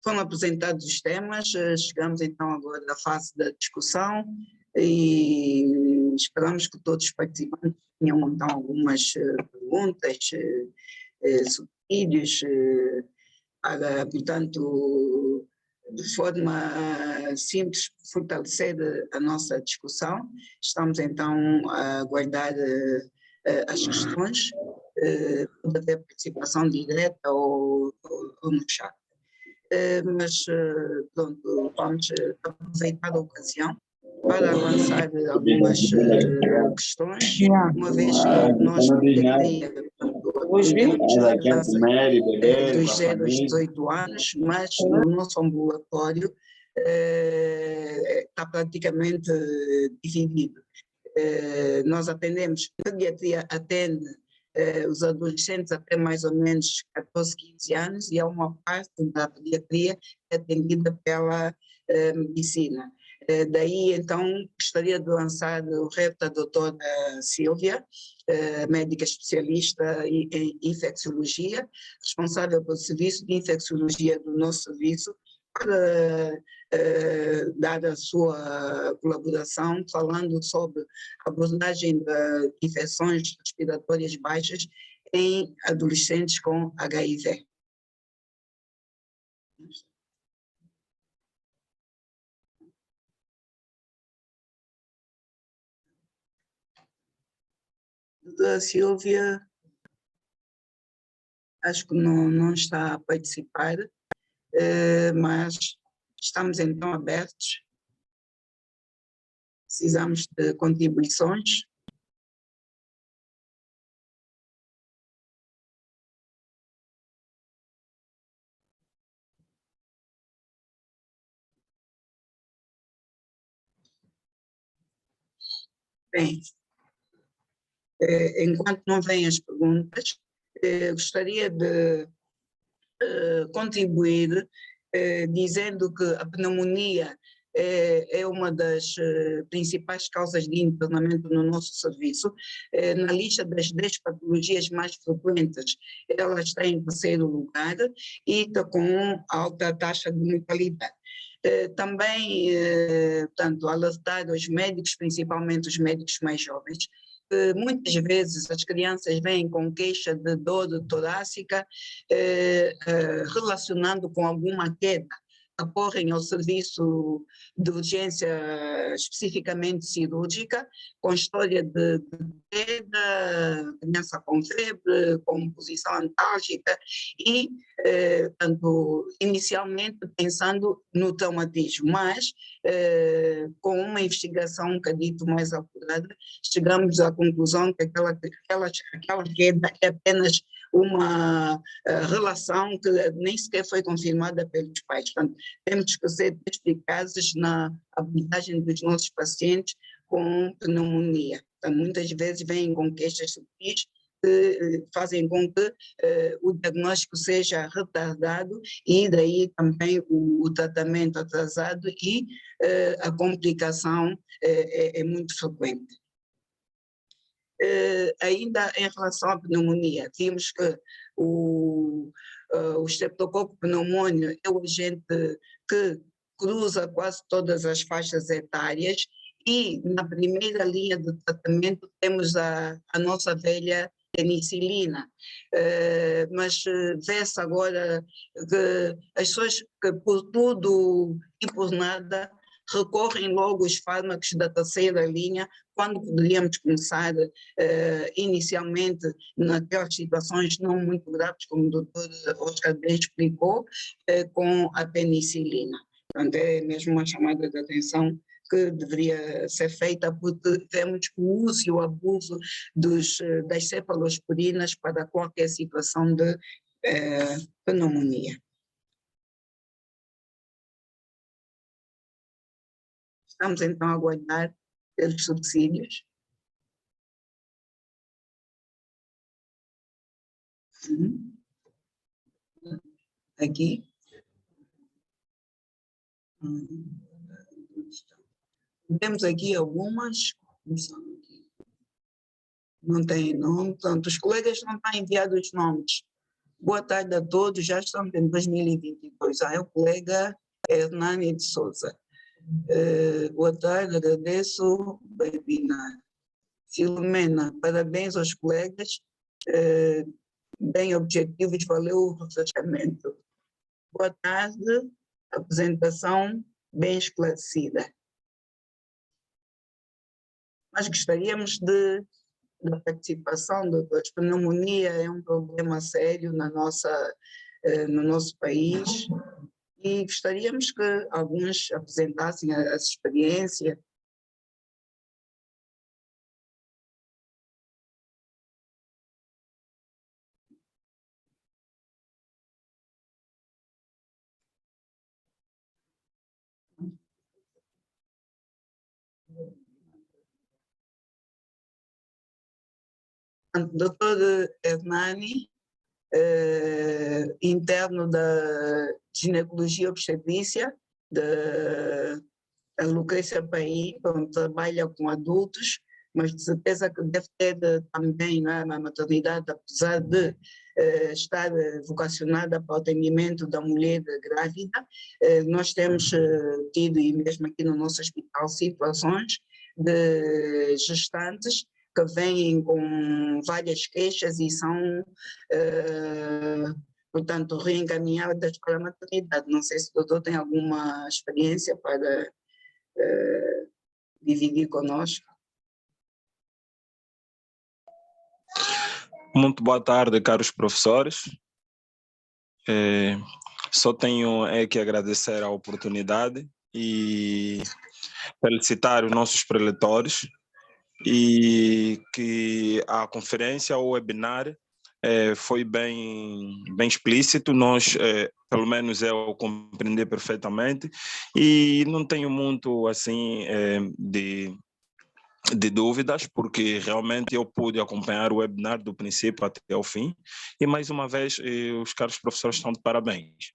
foram apresentados os temas, chegamos então agora à fase da discussão e esperamos que todos os participantes tenham então algumas perguntas, subsídios, portanto, de forma simples, fortalecer a nossa discussão. Estamos então a aguardar as questões, pode haver participação direta ou no chat. Mas, pronto, vamos aproveitar a ocasião para lançar algumas questões, uma vez que nós atendemos crianças dos 0 aos 18 anos, mas no nosso ambulatório está praticamente dividido. Nós atendemos, a pediatria atende os adolescentes até mais ou menos 14, 15 anos e há uma parte da pediatria atendida pela medicina. Daí, então, gostaria de lançar o repto à doutora Sílvia, médica especialista em infecciologia, responsável pelo serviço de infecciologia do nosso serviço, para dar a sua colaboração, falando sobre a abordagem de infecções respiratórias baixas em adolescentes com HIV. Doutora Sílvia, acho que não está a participar, mas estamos então abertos precisamos de contribuições. Bem, enquanto não vêm as perguntas, gostaria de contribuir dizendo que a pneumonia é uma das principais causas de internamento no nosso serviço. Na lista das 10 patologias mais frequentes, ela está em terceiro lugar e está com alta taxa de mortalidade. Também, portanto, alertar aos médicos, principalmente os médicos mais jovens, muitas vezes as crianças vêm com queixa de dor torácica relacionando com alguma queda, acorrem ao serviço de urgência especificamente cirúrgica, com história de queda, criança com febre, com posição antálgica e, tanto inicialmente pensando no traumatismo, mas com uma investigação um bocadinho mais apurada, chegamos à conclusão que aquela queda é apenas uma relação que nem sequer foi confirmada pelos pais. Portanto, temos que ser perspicazes na abordagem dos nossos pacientes com pneumonia. Então, muitas vezes vêm com queixas sutis que fazem com que o diagnóstico seja retardado e daí também o tratamento atrasado e a complicação é muito frequente. Ainda em relação à pneumonia, vimos que o Streptococcus pneumoniae é o agente que cruza quase todas as faixas etárias e na primeira linha de tratamento temos a nossa velha penicilina, mas vê-se agora que as pessoas que por tudo e por nada recorrem logo aos fármacos da terceira linha, quando poderíamos começar inicialmente naquelas situações não muito graves, como o doutor Oscar bem explicou, com a penicilina. Portanto, é mesmo uma chamada de atenção que deveria ser feita, porque vemos o uso e o abuso das cefalosporinas para qualquer situação de pneumonia. Estamos então a aguardar pelos subsídios. Aqui. Temos aqui algumas. Não tem nome, portanto, os colegas não estão enviados os nomes. Boa tarde a todos, já estamos em 2022. É o colega Hernani de Souza. Boa tarde, agradeço, webinar. Filomena, parabéns aos colegas, bem objetivos, valeu o refrescamento. Boa tarde, apresentação bem esclarecida. Mas gostaríamos da participação, doutores. Pneumonia é um problema sério no nosso país, e gostaríamos que alguns apresentassem essa experiência. Doutor Hernani, interno da ginecologia e obstetrícia da Lucrécia Paim, trabalha com adultos, mas de certeza que deve ter também na maternidade, apesar de estar vocacionada para o atendimento da mulher grávida. Nós temos tido, e mesmo aqui no nosso hospital, situações de gestantes que vêm com várias queixas e são, portanto, reencaminhadas para a maternidade. Não sei se o doutor tem alguma experiência para dividir conosco. Muito boa tarde, caros professores. Só tenho que agradecer a oportunidade e felicitar os nossos preletores e que a conferência ou webinar foi bem explícito, nós, pelo menos eu compreendi perfeitamente e não tenho muito assim de dúvidas, porque realmente eu pude acompanhar o webinar do princípio até o fim e mais uma vez os caros professores estão de parabéns.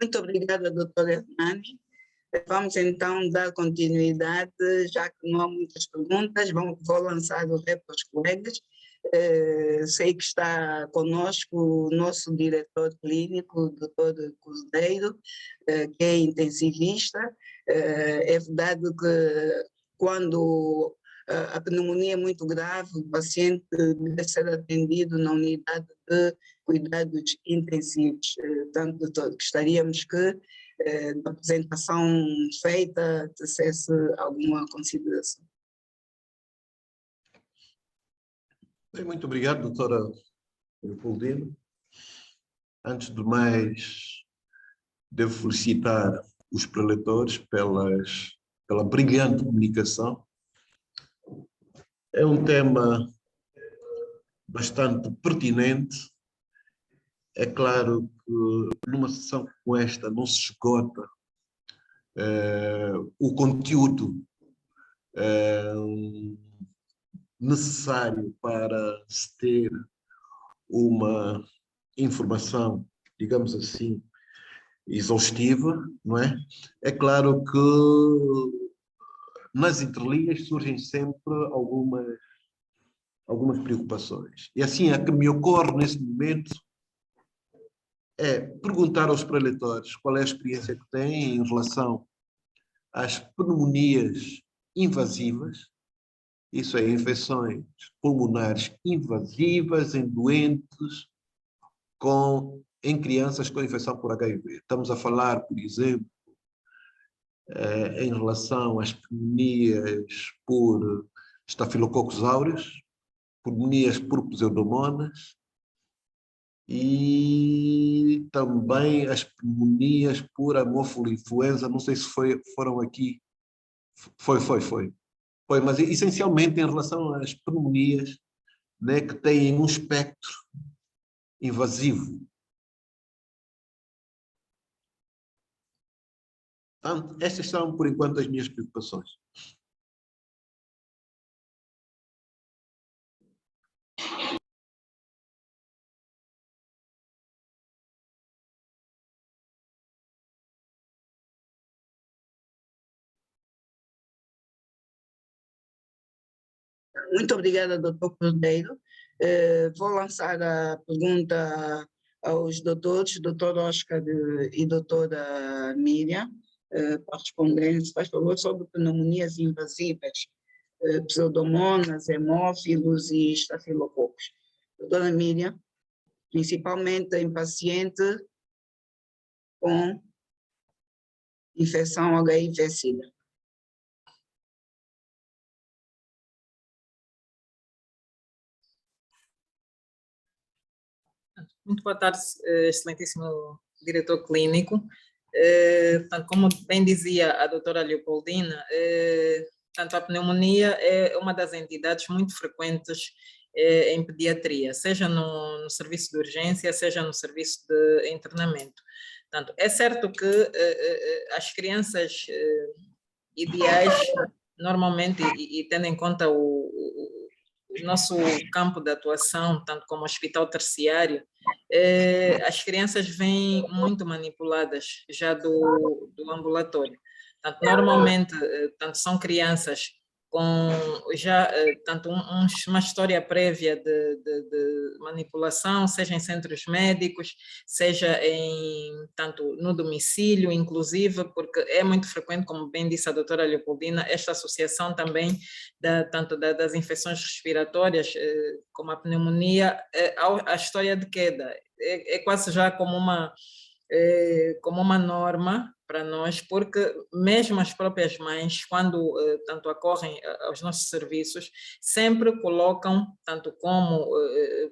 Muito obrigada, doutora Hernani. Vamos então dar continuidade, já que não há muitas perguntas, vou lançar o rep aos colegas. Sei que está conosco o nosso diretor clínico, o doutor Cordeiro, que é intensivista. É verdade que quando a pneumonia é muito grave, o paciente deve ser atendido na unidade de cuidados intensivos. Tanto gostaríamos que da apresentação feita tivesse alguma consideração. Bem, muito obrigado, doutora Leopoldina. Antes de mais, devo felicitar os preletores pela brilhante comunicação. É um tema bastante pertinente. É claro que numa sessão como esta não se esgota o conteúdo necessário para se ter uma informação, digamos assim, exaustiva, não é? É claro que nas entrelinhas surgem sempre algumas preocupações. E assim, a que me ocorre nesse momento é perguntar aos preletores qual é a experiência que têm em relação às pneumonias invasivas, isso é, infecções pulmonares invasivas em doentes em crianças com infecção por HIV. Estamos a falar, por exemplo, em relação às pneumonias por Staphylococcus aureus, pneumonias por pseudomonas e também as pneumonias por Haemophilus influenza. Não sei se foram aqui. Foi, mas essencialmente em relação às pneumonias, né, que têm um espectro invasivo. Então, estas são, por enquanto, as minhas preocupações. Muito obrigada, doutor Cordeiro. Vou lançar a pergunta aos doutores, doutor Oscar e doutora Miriam, para responderem, se faz favor, sobre pneumonias invasivas, pseudomonas, hemófilos e estafilococos. Doutora Miriam, principalmente em paciente com infecção HIV-Sida. Muito boa tarde, excelentíssimo diretor clínico. Como bem dizia a doutora Leopoldina, tanto a pneumonia é uma das entidades muito frequentes em pediatria, seja no serviço de urgência, seja no serviço de internamento. Portanto, é certo que as crianças ideais, normalmente, e tendo em conta o nosso campo de atuação, tanto como hospital terciário, as crianças vêm muito manipuladas já do ambulatório. Portanto, normalmente, tanto são crianças com já tanto uma história prévia de manipulação, seja em centros médicos, seja tanto no domicílio, inclusive, porque é muito frequente, como bem disse a doutora Leopoldina, esta associação também tanto das infecções respiratórias, como a pneumonia, a história de queda. É quase já como uma norma para nós, porque mesmo as próprias mães, quando tanto acorrem aos nossos serviços, sempre colocam, tanto como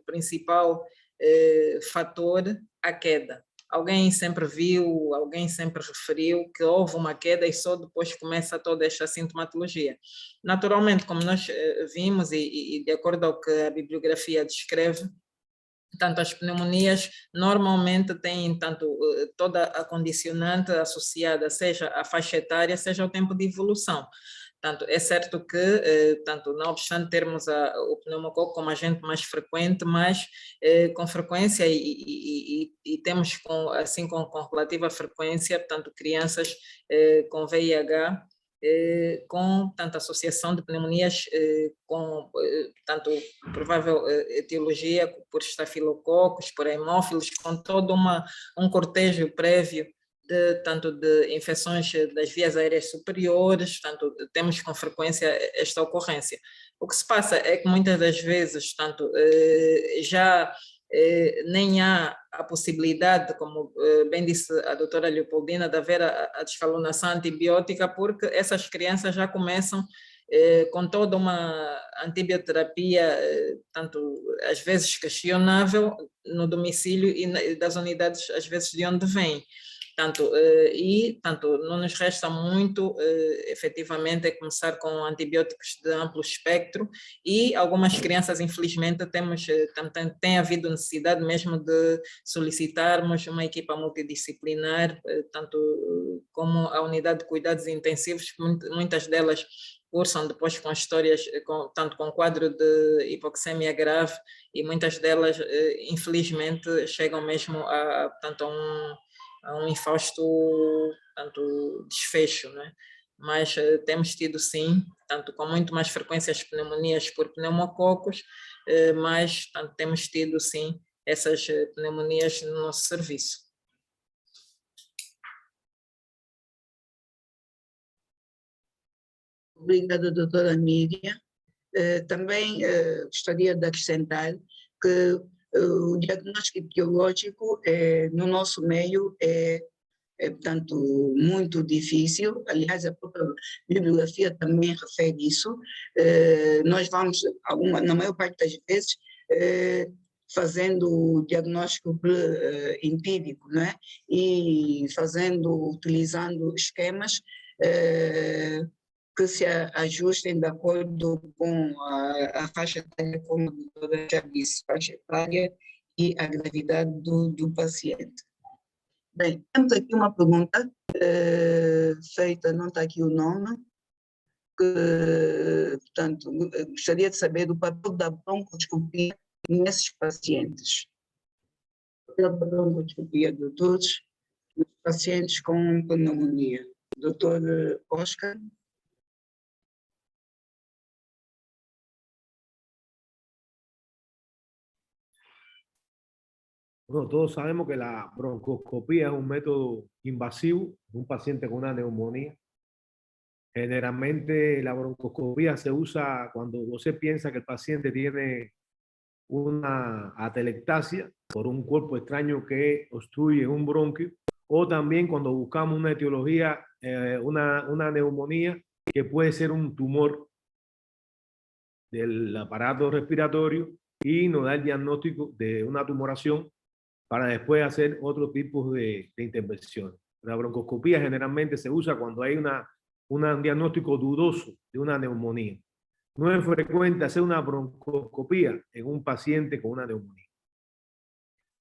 principal fator a queda. Alguém sempre viu, alguém sempre referiu que houve uma queda e só depois começa toda esta sintomatologia. Naturalmente, como nós vimos e de acordo ao que a bibliografia descreve, tanto as pneumonias normalmente têm tanto toda a condicionante associada, seja à faixa etária, seja ao tempo de evolução. Tanto, é certo que, tanto, não obstante termos o pneumococo como agente mais frequente, mas com frequência e temos assim com relativa frequência, portanto, crianças com VIH, com tanta associação de pneumonias com tanto provável etiologia por estafilococos, por hemófilos, com todo um cortejo prévio tanto de infecções das vias aéreas superiores, tanto temos com frequência esta ocorrência. O que se passa é que muitas das vezes, tanto já nem há a possibilidade, como bem disse a doutora Leopoldina, de haver a desfalonação antibiótica, porque essas crianças já começam com toda uma antibioterapia, tanto às vezes questionável, no domicílio e das unidades, às vezes, de onde vêm. Tanto não nos resta muito, efetivamente, começar com antibióticos de amplo espectro e algumas crianças, infelizmente, tem havido necessidade mesmo de solicitarmos uma equipa multidisciplinar, tanto como a unidade de cuidados intensivos, muitas delas cursam depois com histórias, tanto com quadro de hipoxemia grave e muitas delas, infelizmente, chegam mesmo a um infausto tanto desfecho, né? Mas temos tido sim, tanto com muito mais frequência as pneumonias por pneumococos, mas tanto temos tido sim essas pneumonias no nosso serviço. Obrigada, doutora Miriam. Também gostaria de acrescentar que o diagnóstico etiológico no nosso meio é, portanto, muito difícil. Aliás, a própria bibliografia também refere isso. Nós vamos, na maior parte das vezes, fazendo o diagnóstico empírico, não é? E utilizando esquemas que se ajustem de acordo com a faixa etária, como a doutora já disse, faixa etária e a gravidade do paciente. Bem, temos aqui uma pergunta feita, não está aqui o nome, portanto, gostaria de saber o papel da broncoscopia nesses pacientes. O papel da broncoscopia de todos os pacientes com pneumonia. Doutor Oscar? Bueno, todos sabemos que la broncoscopía es un método invasivo de un paciente con una neumonía. Generalmente la broncoscopía se usa cuando usted piensa que el paciente tiene una atelectasia por un cuerpo extraño que obstruye un bronquio, o también cuando buscamos una etiología, una neumonía que puede ser un tumor del aparato respiratorio y nos da el diagnóstico de una tumoración para después hacer otro tipo de intervención. La broncoscopía generalmente se usa cuando hay un diagnóstico dudoso de una neumonía. No es frecuente hacer una broncoscopía en un paciente con una neumonía.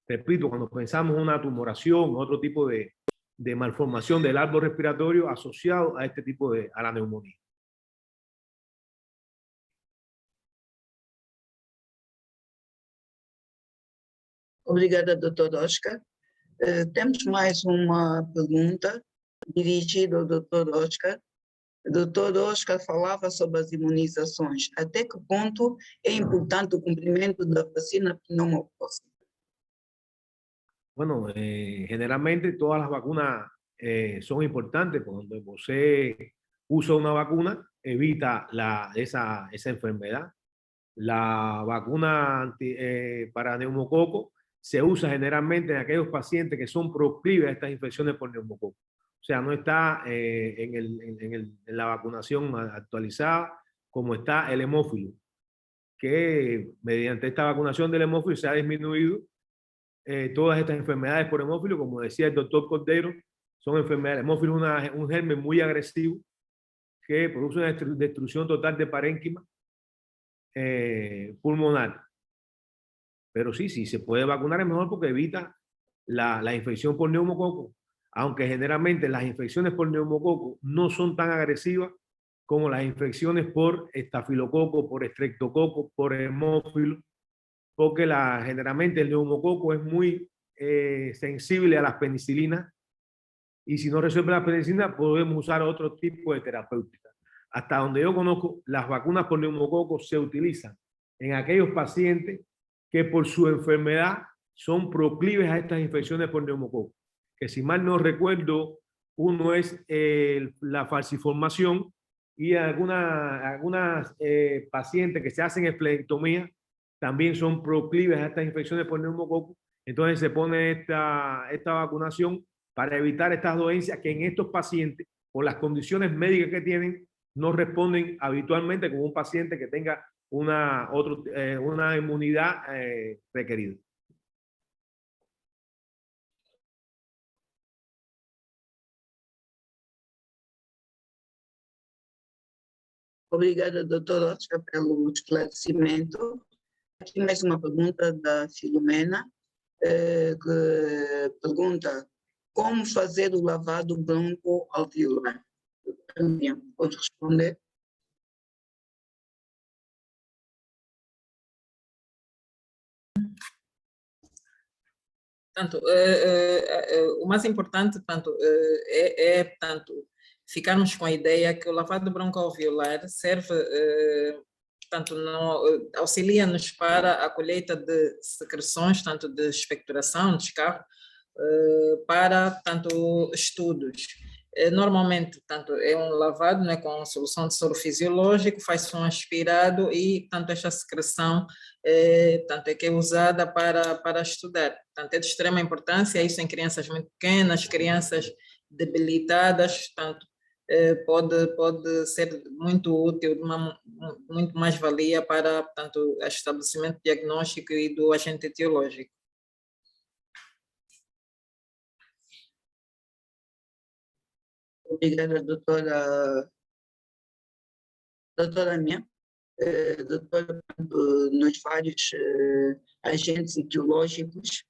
Repito, cuando pensamos en una tumoración, otro tipo de malformación del árbol respiratorio asociado a este tipo a la neumonía. Obrigada, doutor Oscar. Temos mais uma pergunta dirigida ao doutor Oscar. O doutor Oscar falava sobre as imunizações. Até que ponto é importante o cumprimento da vacina pneumocócica? Bueno, generalmente todas las vacunas son importantes. Cuando usted usa una vacuna, evita esa enfermedad. La vacuna para neumococo se usa generalmente en aquellos pacientes que son proclives a estas infecciones por neumococo. O sea, no está en la vacunación actualizada como está el hemófilo, que mediante esta vacunación del hemófilo se ha disminuido todas estas enfermedades por hemófilo, como decía el doctor Cordero, son enfermedades. Hemófilo es un germen muy agresivo que produce una destrucción total de parénquima pulmonar. Pero sí, se puede vacunar es mejor porque evita la infección por neumococo, aunque generalmente las infecciones por neumococo no son tan agresivas como las infecciones por estafilococo, por estreptococo, por hemófilo, porque generalmente el neumococo es muy sensible a las penicilinas y si no resuelve la penicilina podemos usar otro tipo de terapéutica. Hasta donde yo conozco, las vacunas por neumococo se utilizan en aquellos pacientes que por su enfermedad son proclives a estas infecciones por neumococo. Que si mal no recuerdo, uno es la falciformación y algunas pacientes que se hacen esplenectomía también son proclives a estas infecciones por neumococo. Entonces se pone esta vacunación para evitar estas dolencias que en estos pacientes, por las condiciones médicas que tienen, no responden habitualmente como un paciente que tenga una inmunidad requerida. Obrigada, doutora Oscar, pelo esclarecimento. Aqui mais uma pergunta da Filomena, que pergunta como fazer o lavado bronco-alveolar. Pode responder? Portanto, o mais importante, portanto, portanto, ficarmos com a ideia que o lavado broncoalveolar serve, portanto, auxilia-nos para a colheita de secreções, tanto de expectoração, descarro, para, portanto, estudos. Normalmente, portanto, é um lavado, né, com solução de soro fisiológico, faz-se um aspirado e, portanto, esta secreção portanto, é que é usada para estudar. Portanto, é de extrema importância, isso em crianças muito pequenas, crianças debilitadas, portanto, pode ser muito útil, muito mais valia para, portanto, o estabelecimento diagnóstico e do agente etiológico. Obrigada, doutora Minha. Doutora, nos vários agentes etiológicos,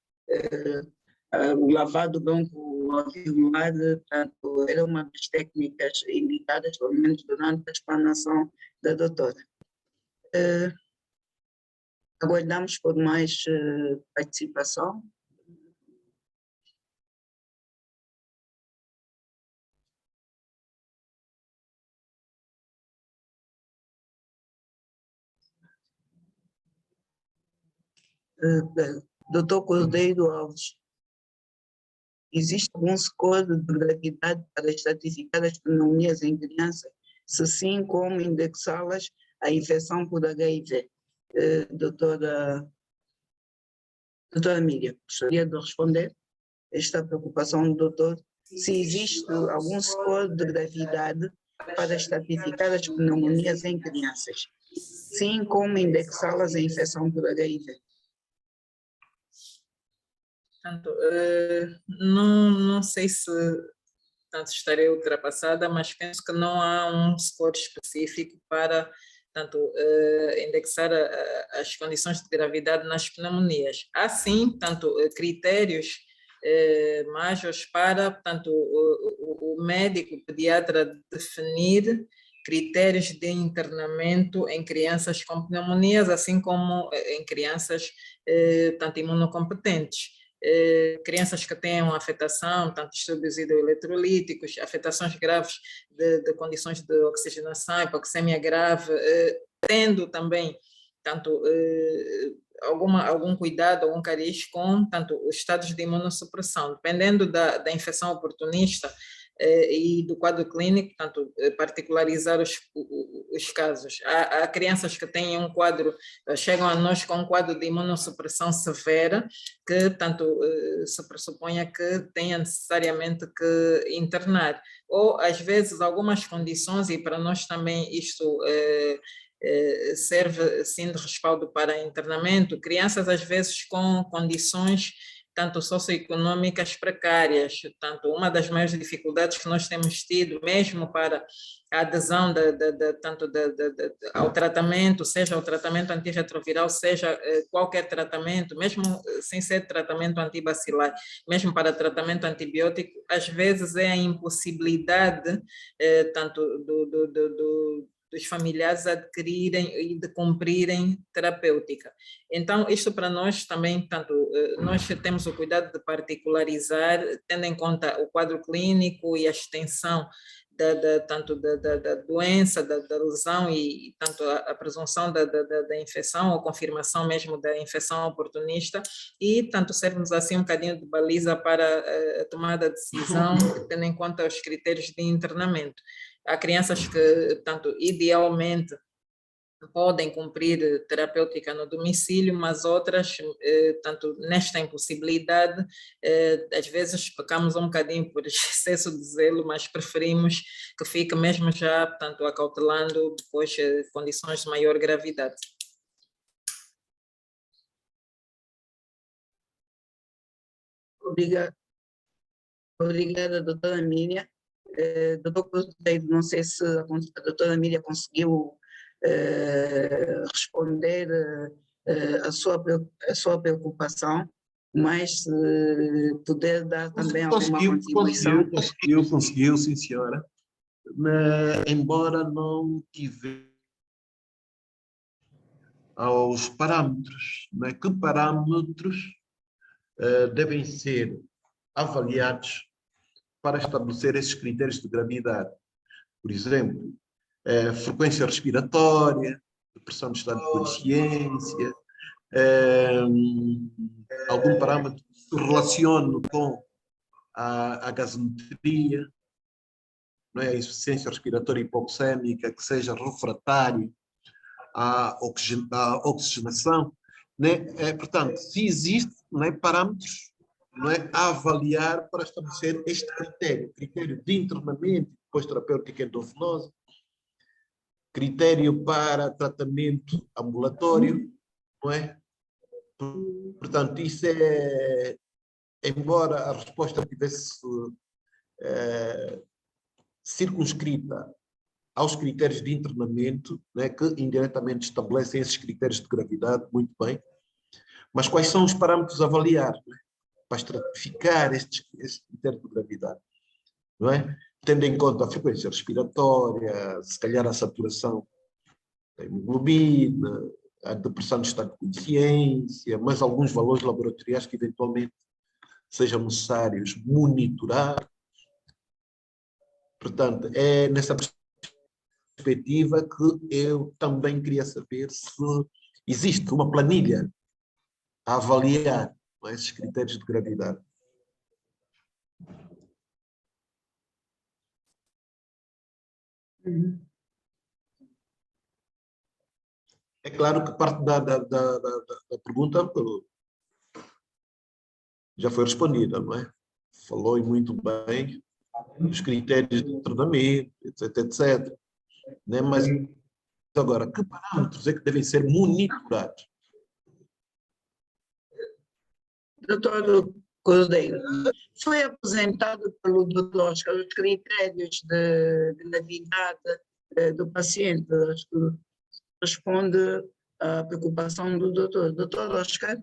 o lavado broncoalveolar, portanto, era uma das técnicas indicadas, pelo menos durante a explanação da doutora. Aguardamos por mais participação. Doutor Cordeiro Alves, existe algum score de gravidade para estratificar as pneumonias em crianças? Se sim, como indexá-las à infecção por HIV? Doutora Miriam, gostaria de responder esta preocupação do doutor? Se existe algum score de gravidade para estratificar as pneumonias em crianças? Sim, como indexá-las à infecção por HIV? Portanto, não sei se tanto estarei ultrapassada, mas penso que não há um score específico para tanto indexar as condições de gravidade nas pneumonias. Há sim, tanto critérios majores para, portanto, o médico o pediatra definir critérios de internamento em crianças com pneumonias, assim como em crianças tanto imunocompetentes. Crianças que tenham afetação, tanto distúrbios hidroeletrolíticos, afetações graves de condições de oxigenação, hipoxemia grave, tendo também tanto algum cuidado, algum cariz com tanto os estados de imunossupressão, dependendo da infecção oportunista e do quadro clínico, portanto, particularizar os casos. Há crianças que têm um quadro, chegam a nós com um quadro de imunossupressão severa, que, portanto, se pressuponha que tenha necessariamente que internar. Ou, às vezes, algumas condições, e para nós também isto serve, sim, de respaldo para internamento, crianças, às vezes, com condições tanto socioeconômicas precárias, tanto uma das maiores dificuldades que nós temos tido, mesmo para a adesão tanto ao tratamento, seja o tratamento antirretroviral, seja qualquer tratamento, mesmo sem ser tratamento antibacilar, mesmo para tratamento antibiótico, às vezes é a impossibilidade tanto dos familiares adquirirem e de cumprirem terapêutica. Então, isto para nós também, tanto nós temos o cuidado de particularizar, tendo em conta o quadro clínico e a extensão tanto da doença, da lesão e tanto a presunção da infecção ou confirmação mesmo da infecção oportunista e tanto sermos assim um bocadinho de baliza para a tomada de decisão, tendo em conta os critérios de internamento. Há crianças que, tanto idealmente, podem cumprir terapêutica no domicílio, mas outras, tanto nesta impossibilidade, às vezes pecamos um bocadinho por excesso de zelo, mas preferimos que fique mesmo já, tanto acautelando depois condições de maior gravidade. Obrigada, doutora Miriam. Doutor Cordeiro, não sei se a doutora Miriam conseguiu responder a sua preocupação, mas se puder dar também alguma contribuição. Conseguiu, sim senhora. Embora não tivesse aos parâmetros, não é? Que parâmetros devem ser avaliados para estabelecer esses critérios de gravidade? Por exemplo, frequência respiratória, depressão de estado de consciência, algum parâmetro que se relacione com a gasometria, não é? A insuficiência respiratória hipoxémica, que seja refratário à oxigenação, né? Portanto, se existe, não é, parâmetros, não é, a avaliar para estabelecer este critério de internamento, depois terapêutica endovenosa, critério para tratamento ambulatório, não é? Portanto, isso é, embora a resposta tivesse circunscrita aos critérios de internamento, né, que indiretamente estabelecem esses critérios de gravidade, muito bem, mas quais são os parâmetros a avaliar, né, para estratificar estes critérios de gravidade, não é? Tendo em conta a frequência respiratória, se calhar a saturação da hemoglobina, a depressão de estado de consciência, mas alguns valores laboratoriais que eventualmente sejam necessários monitorar. Portanto, é nessa perspectiva que eu também queria saber se existe uma planilha a avaliar esses critérios de gravidade. É claro que parte da pergunta já foi respondida, não é? Falou e muito bem os critérios de tratamento, etc, etc. Né? Mas agora, que parâmetros é que devem ser monitorados? Doutor Cordeiro, foi apresentado pelo doutor Oscar os critérios de gravidade do paciente, acho que responde à preocupação do doutor. Doutor Oscar?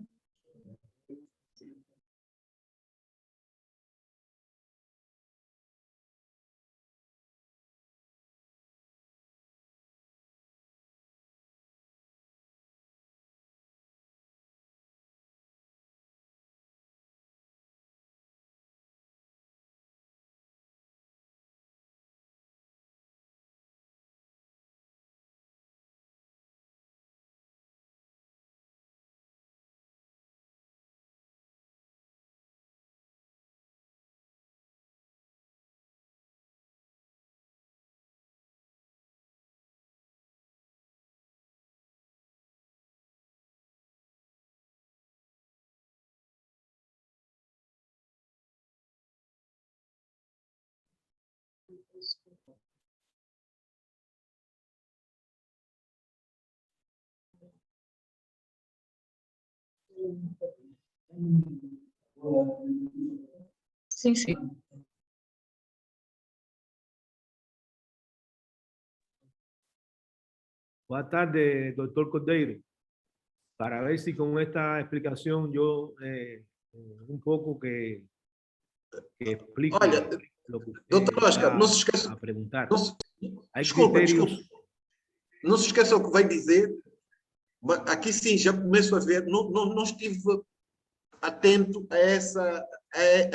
Sim, sim. Buenas tardes, doctor Cordeiro. Para ver si con esta explicación yo un poco que explique Olha, lo que usted doutor Oscar, va não se esqueça. a preguntar. Hay Desculpa, criterios. desculpa. Não se esqueça o que vai dizer. Mas aqui sim, já começo a ver. Não estive atento a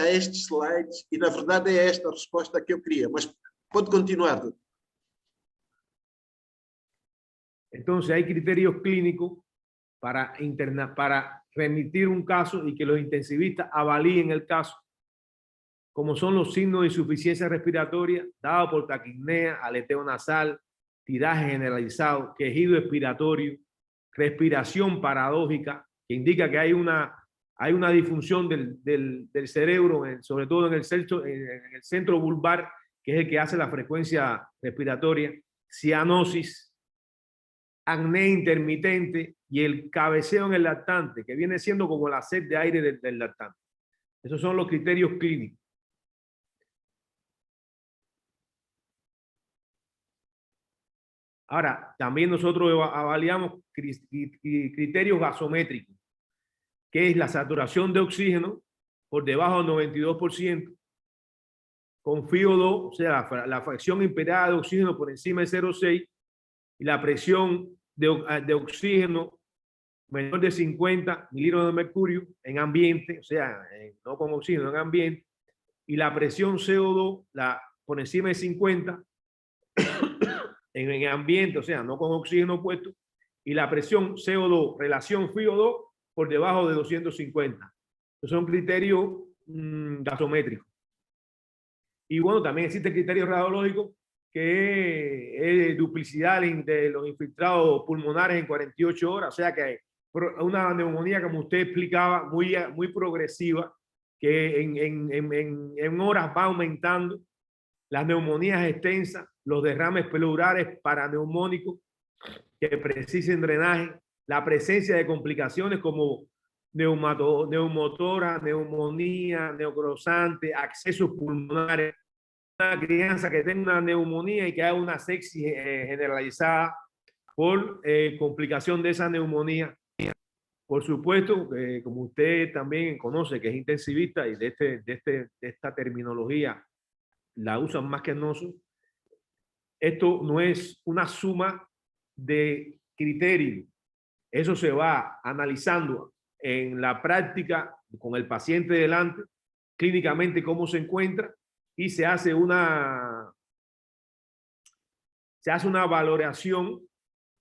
estes slides e, na verdade, é esta a resposta que eu queria. Mas pode continuar, doutor. Entonces hay criterios clínicos para remitir un caso y que los intensivistas avalíen el caso, como son los signos de insuficiencia respiratoria dado por taquipnea, aleteo nasal, tiraje generalizado, quejido expiratorio, respiración paradójica, que indica que hay una disfunción del cerebro, sobre todo en el centro bulbar, que es el que hace la frecuencia respiratoria, cianosis, acné intermitente y el cabeceo en el lactante, que viene siendo como la sed de aire del lactante. Esos son los criterios clínicos. Ahora, también nosotros avaliamos criterios gasométricos, que es la saturación de oxígeno por debajo del 92%, con FiO2, o sea, la fracción imperada de oxígeno por encima de 0,6, y la presión de oxígeno menor de 50 mililitros de mercurio en ambiente, o sea, no con oxígeno, en ambiente, y la presión CO2 por encima de 50 en ambiente, o sea, no con oxígeno puesto, y la presión CO2, relación FiO2, por debajo de 250. Esos son criterios gasométricos. Y bueno, también existe el criterio radiológico, que es duplicidad de los infiltrados pulmonares en 48 horas, o sea que una neumonía, como usted explicaba, muy progresiva, que en horas va aumentando, las neumonías extensas, los derrames pleurales paraneumónicos que precisen drenaje, la presencia de complicaciones como neumotora, neumonía, neocrosante, accesos pulmonares, una crianza que tenga una neumonía y que haga una sepsis generalizada por complicación de esa neumonía. Por supuesto, como usted también conoce, que es intensivista y de esta terminología la usan más que nosotros, esto no es una suma de criterios. Eso se va analizando en la práctica con el paciente delante, clínicamente cómo se encuentra, y se hace una valoración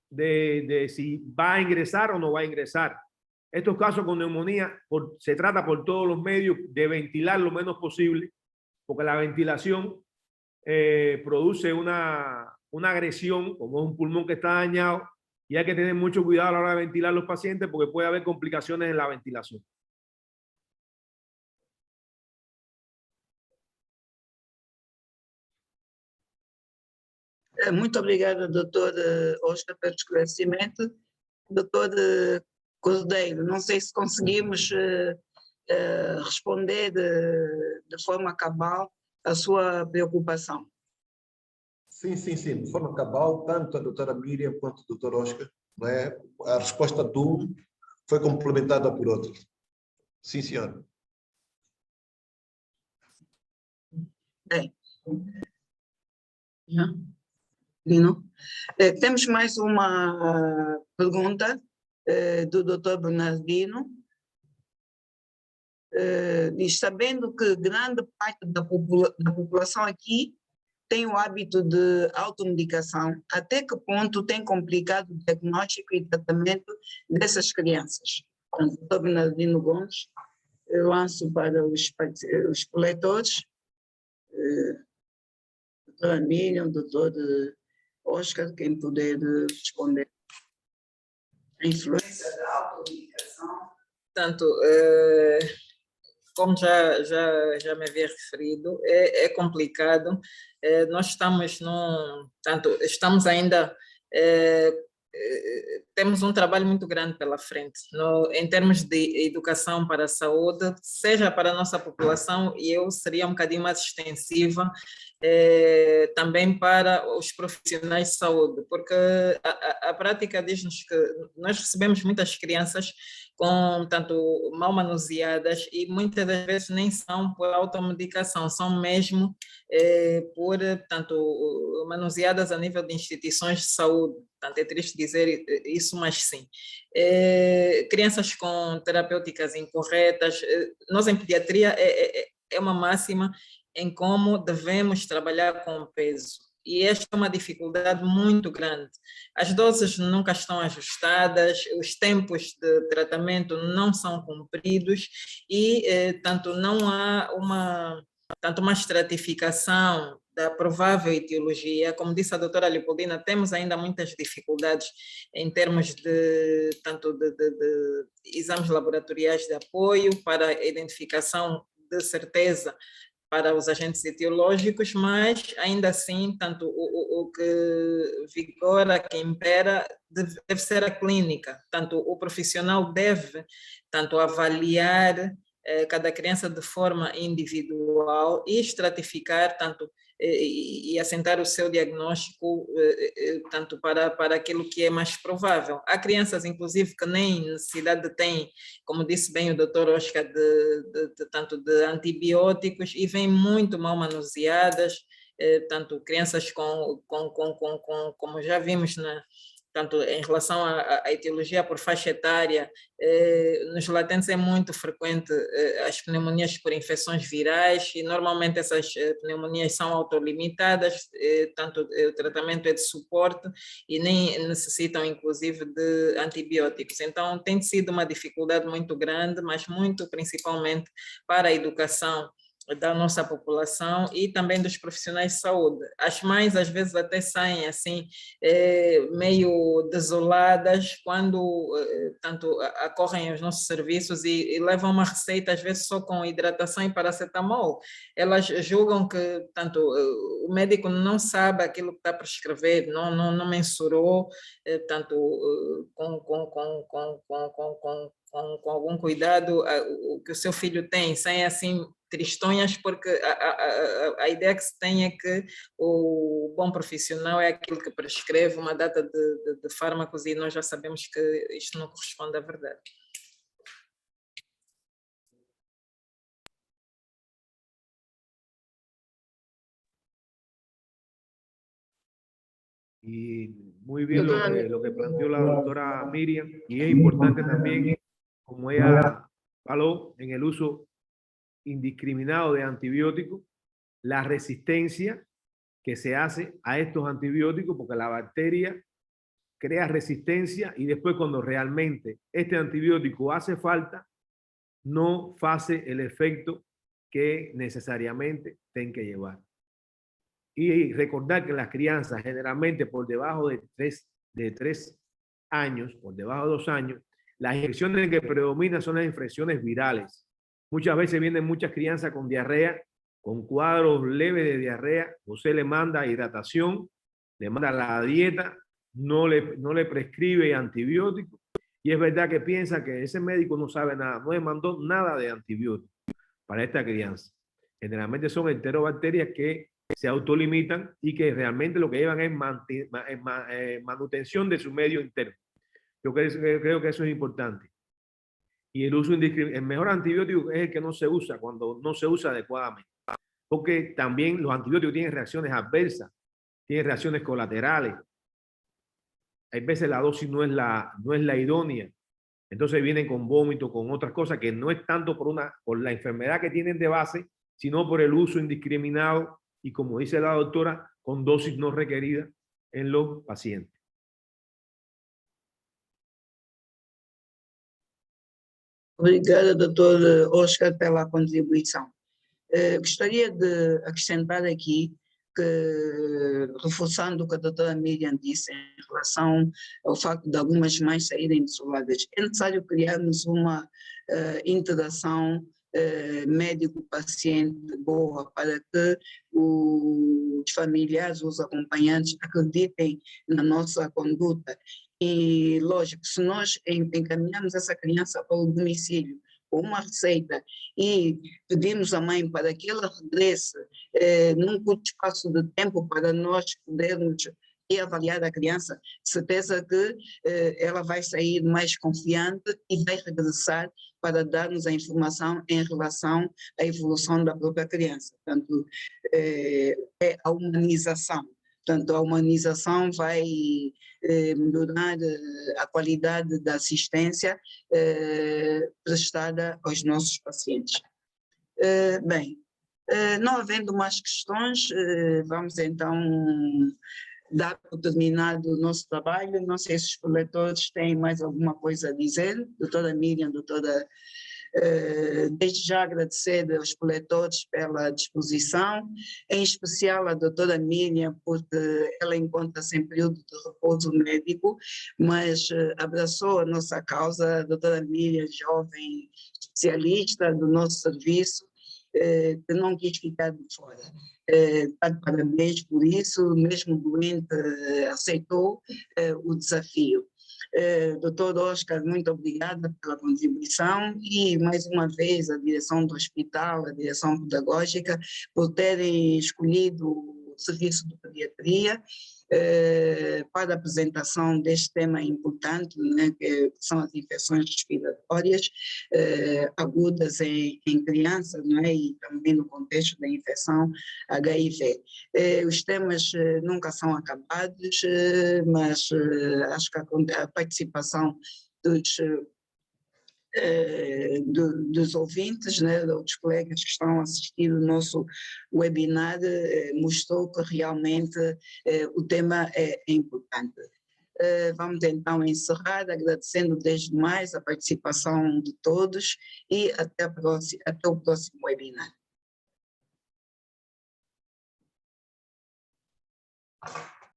de si va a ingresar o no va a ingresar. Estos casos con neumonía se trata por todos los medios de ventilar lo menos posible, porque la ventilación produce una agresión, como es un pulmón que está dañado, y hay que tener mucho cuidado a la hora de ventilar los pacientes porque puede haber complicaciones en la ventilación. Muito obrigada, doutor Oscar, pelo esclarecimento. Doutor Cordeiro, não sei se conseguimos responder de forma cabal a sua preocupação. Sim. De forma cabal, tanto a doutora Miriam quanto o doutor Oscar, não é? A resposta de um foi complementada por outro. Sim, senhor. Bem. Lino. Temos mais uma pergunta do Dr. Bernardino. Diz, sabendo que grande parte da população aqui tem o hábito de automedicação, até que ponto tem complicado o diagnóstico e tratamento dessas crianças? Portanto, Dr. Bernardino Gomes, eu lanço para os leitores, doutora Miriam, doutor Oscar, quem puder responder. A influência da automedicação. Portanto, como já me havia referido, é complicado. Nós estamos ainda temos um trabalho muito grande pela frente, em termos de educação para a saúde, seja para a nossa população, e eu seria um bocadinho mais extensiva, também para os profissionais de saúde, porque a prática diz-nos que nós recebemos muitas crianças com tanto mal manuseadas e muitas das vezes nem são por automedicação, são mesmo por tanto manuseadas a nível de instituições de saúde. Portanto, é triste dizer isso, mas sim. Crianças com terapêuticas incorretas, nós em pediatria é uma máxima em como devemos trabalhar com peso. E esta é uma dificuldade muito grande. As doses nunca estão ajustadas, os tempos de tratamento não são cumpridos e tanto não há uma estratificação da provável etiologia. Como disse a doutora Leopoldina, temos ainda muitas dificuldades em termos de exames laboratoriais de apoio para a identificação de certeza para os agentes etiológicos, mas ainda assim, tanto o que vigora, que impera, deve ser a clínica. Tanto o profissional deve tanto avaliar cada criança de forma individual e estratificar tanto e assentar o seu diagnóstico tanto para aquilo que é mais provável. Há crianças, inclusive, que nem necessidade têm, como disse bem o doutor Oscar, tanto de antibióticos e vêm muito mal manuseadas, tanto crianças como já vimos tanto em relação à etiologia por faixa etária, nos latentes é muito frequente as pneumonias por infecções virais e normalmente essas pneumonias são autolimitadas, tanto o tratamento é de suporte e nem necessitam inclusive de antibióticos. Então tem sido uma dificuldade muito grande, mas muito principalmente para a educação da nossa população e também dos profissionais de saúde. As mães às vezes até saem assim meio desoladas quando tanto acorrem aos nossos serviços e levam uma receita às vezes só com hidratação e paracetamol. Elas julgam que tanto o médico não sabe aquilo que está a prescrever, não mensurou tanto com algum cuidado o que o seu filho tem, sem assim tristonhas, porque a ideia que se tem é que o bom profissional é aquele que prescreve uma data de fármacos e nós já sabemos que isto não corresponde à verdade. Y muy bien lo que planteó la doctora Miriam, y es importante también, como ella habló, en el uso indiscriminado de antibióticos, la resistencia que se hace a estos antibióticos, porque la bacteria crea resistencia y después cuando realmente este antibiótico hace falta, no hace el efecto que necesariamente tienen que llevar. Y recordar que las crianzas generalmente por debajo de 3 años, por debajo de 2 años, las infecciones que predominan son las infecciones virales. Muchas veces vienen muchas crianzas con diarrea, con cuadros leves de diarrea. Usted le manda hidratación, le manda la dieta, no le prescribe antibióticos. Y es verdad que piensa que ese médico no sabe nada, no le mandó nada de antibióticos para esta crianza. Generalmente son enterobacterias que se autolimitan y que realmente lo que llevan es manutención de su medio interno. Yo creo que eso es importante. Y el uso indiscriminado, el mejor antibiótico es el que no se usa cuando no se usa adecuadamente. Porque también los antibióticos tienen reacciones adversas, tienen reacciones colaterales. Hay veces la dosis no es la idónea. Entonces vienen con vómito, con otras cosas que no es tanto por la enfermedad que tienen de base, sino por el uso indiscriminado y, como dice la doctora, con dosis no requeridas en los pacientes. Obrigada, doutor Oscar, pela contribuição. Gostaria de acrescentar aqui que, reforçando o que a doutora Miriam disse em relação ao facto de algumas mães saírem desoladas, é necessário criarmos uma interação médico-paciente boa para que os familiares, os acompanhantes acreditem na nossa conduta E, lógico, se nós encaminhamos essa criança para o domicílio com uma receita e pedimos à mãe para que ela regresse num curto espaço de tempo para nós podermos avaliar a criança, certeza que ela vai sair mais confiante e vai regressar para dar-nos a informação em relação à evolução da própria criança. Portanto, é a humanização. Portanto, a humanização vai melhorar a qualidade da assistência prestada aos nossos pacientes. Bem, não havendo mais questões, vamos então dar por terminado o nosso trabalho. Não sei se os coletores têm mais alguma coisa a dizer. Doutora Miriam, doutora, desde já agradecer aos coletores pela disposição, em especial a doutora Miriam, porque ela encontra-se em período de repouso médico, mas abraçou a nossa causa. A doutora Miriam, jovem especialista do nosso serviço, que não quis ficar de fora. Está de parabéns por isso, mesmo doente, aceitou o desafio. Doutor Oscar, muito obrigada pela contribuição e, mais uma vez, a direção do hospital, a direção pedagógica, por terem escolhido o serviço de pediatria para a apresentação deste tema importante, né, que são as infecções respiratórias agudas em crianças, né, e também no contexto da infecção HIV. Os temas nunca são acabados, mas acho que a participação dos ouvintes, né, dos colegas que estão a assistir o nosso webinar, mostrou que realmente o tema é importante. Vamos então encerrar, agradecendo desde mais a participação de todos e até o próximo webinar.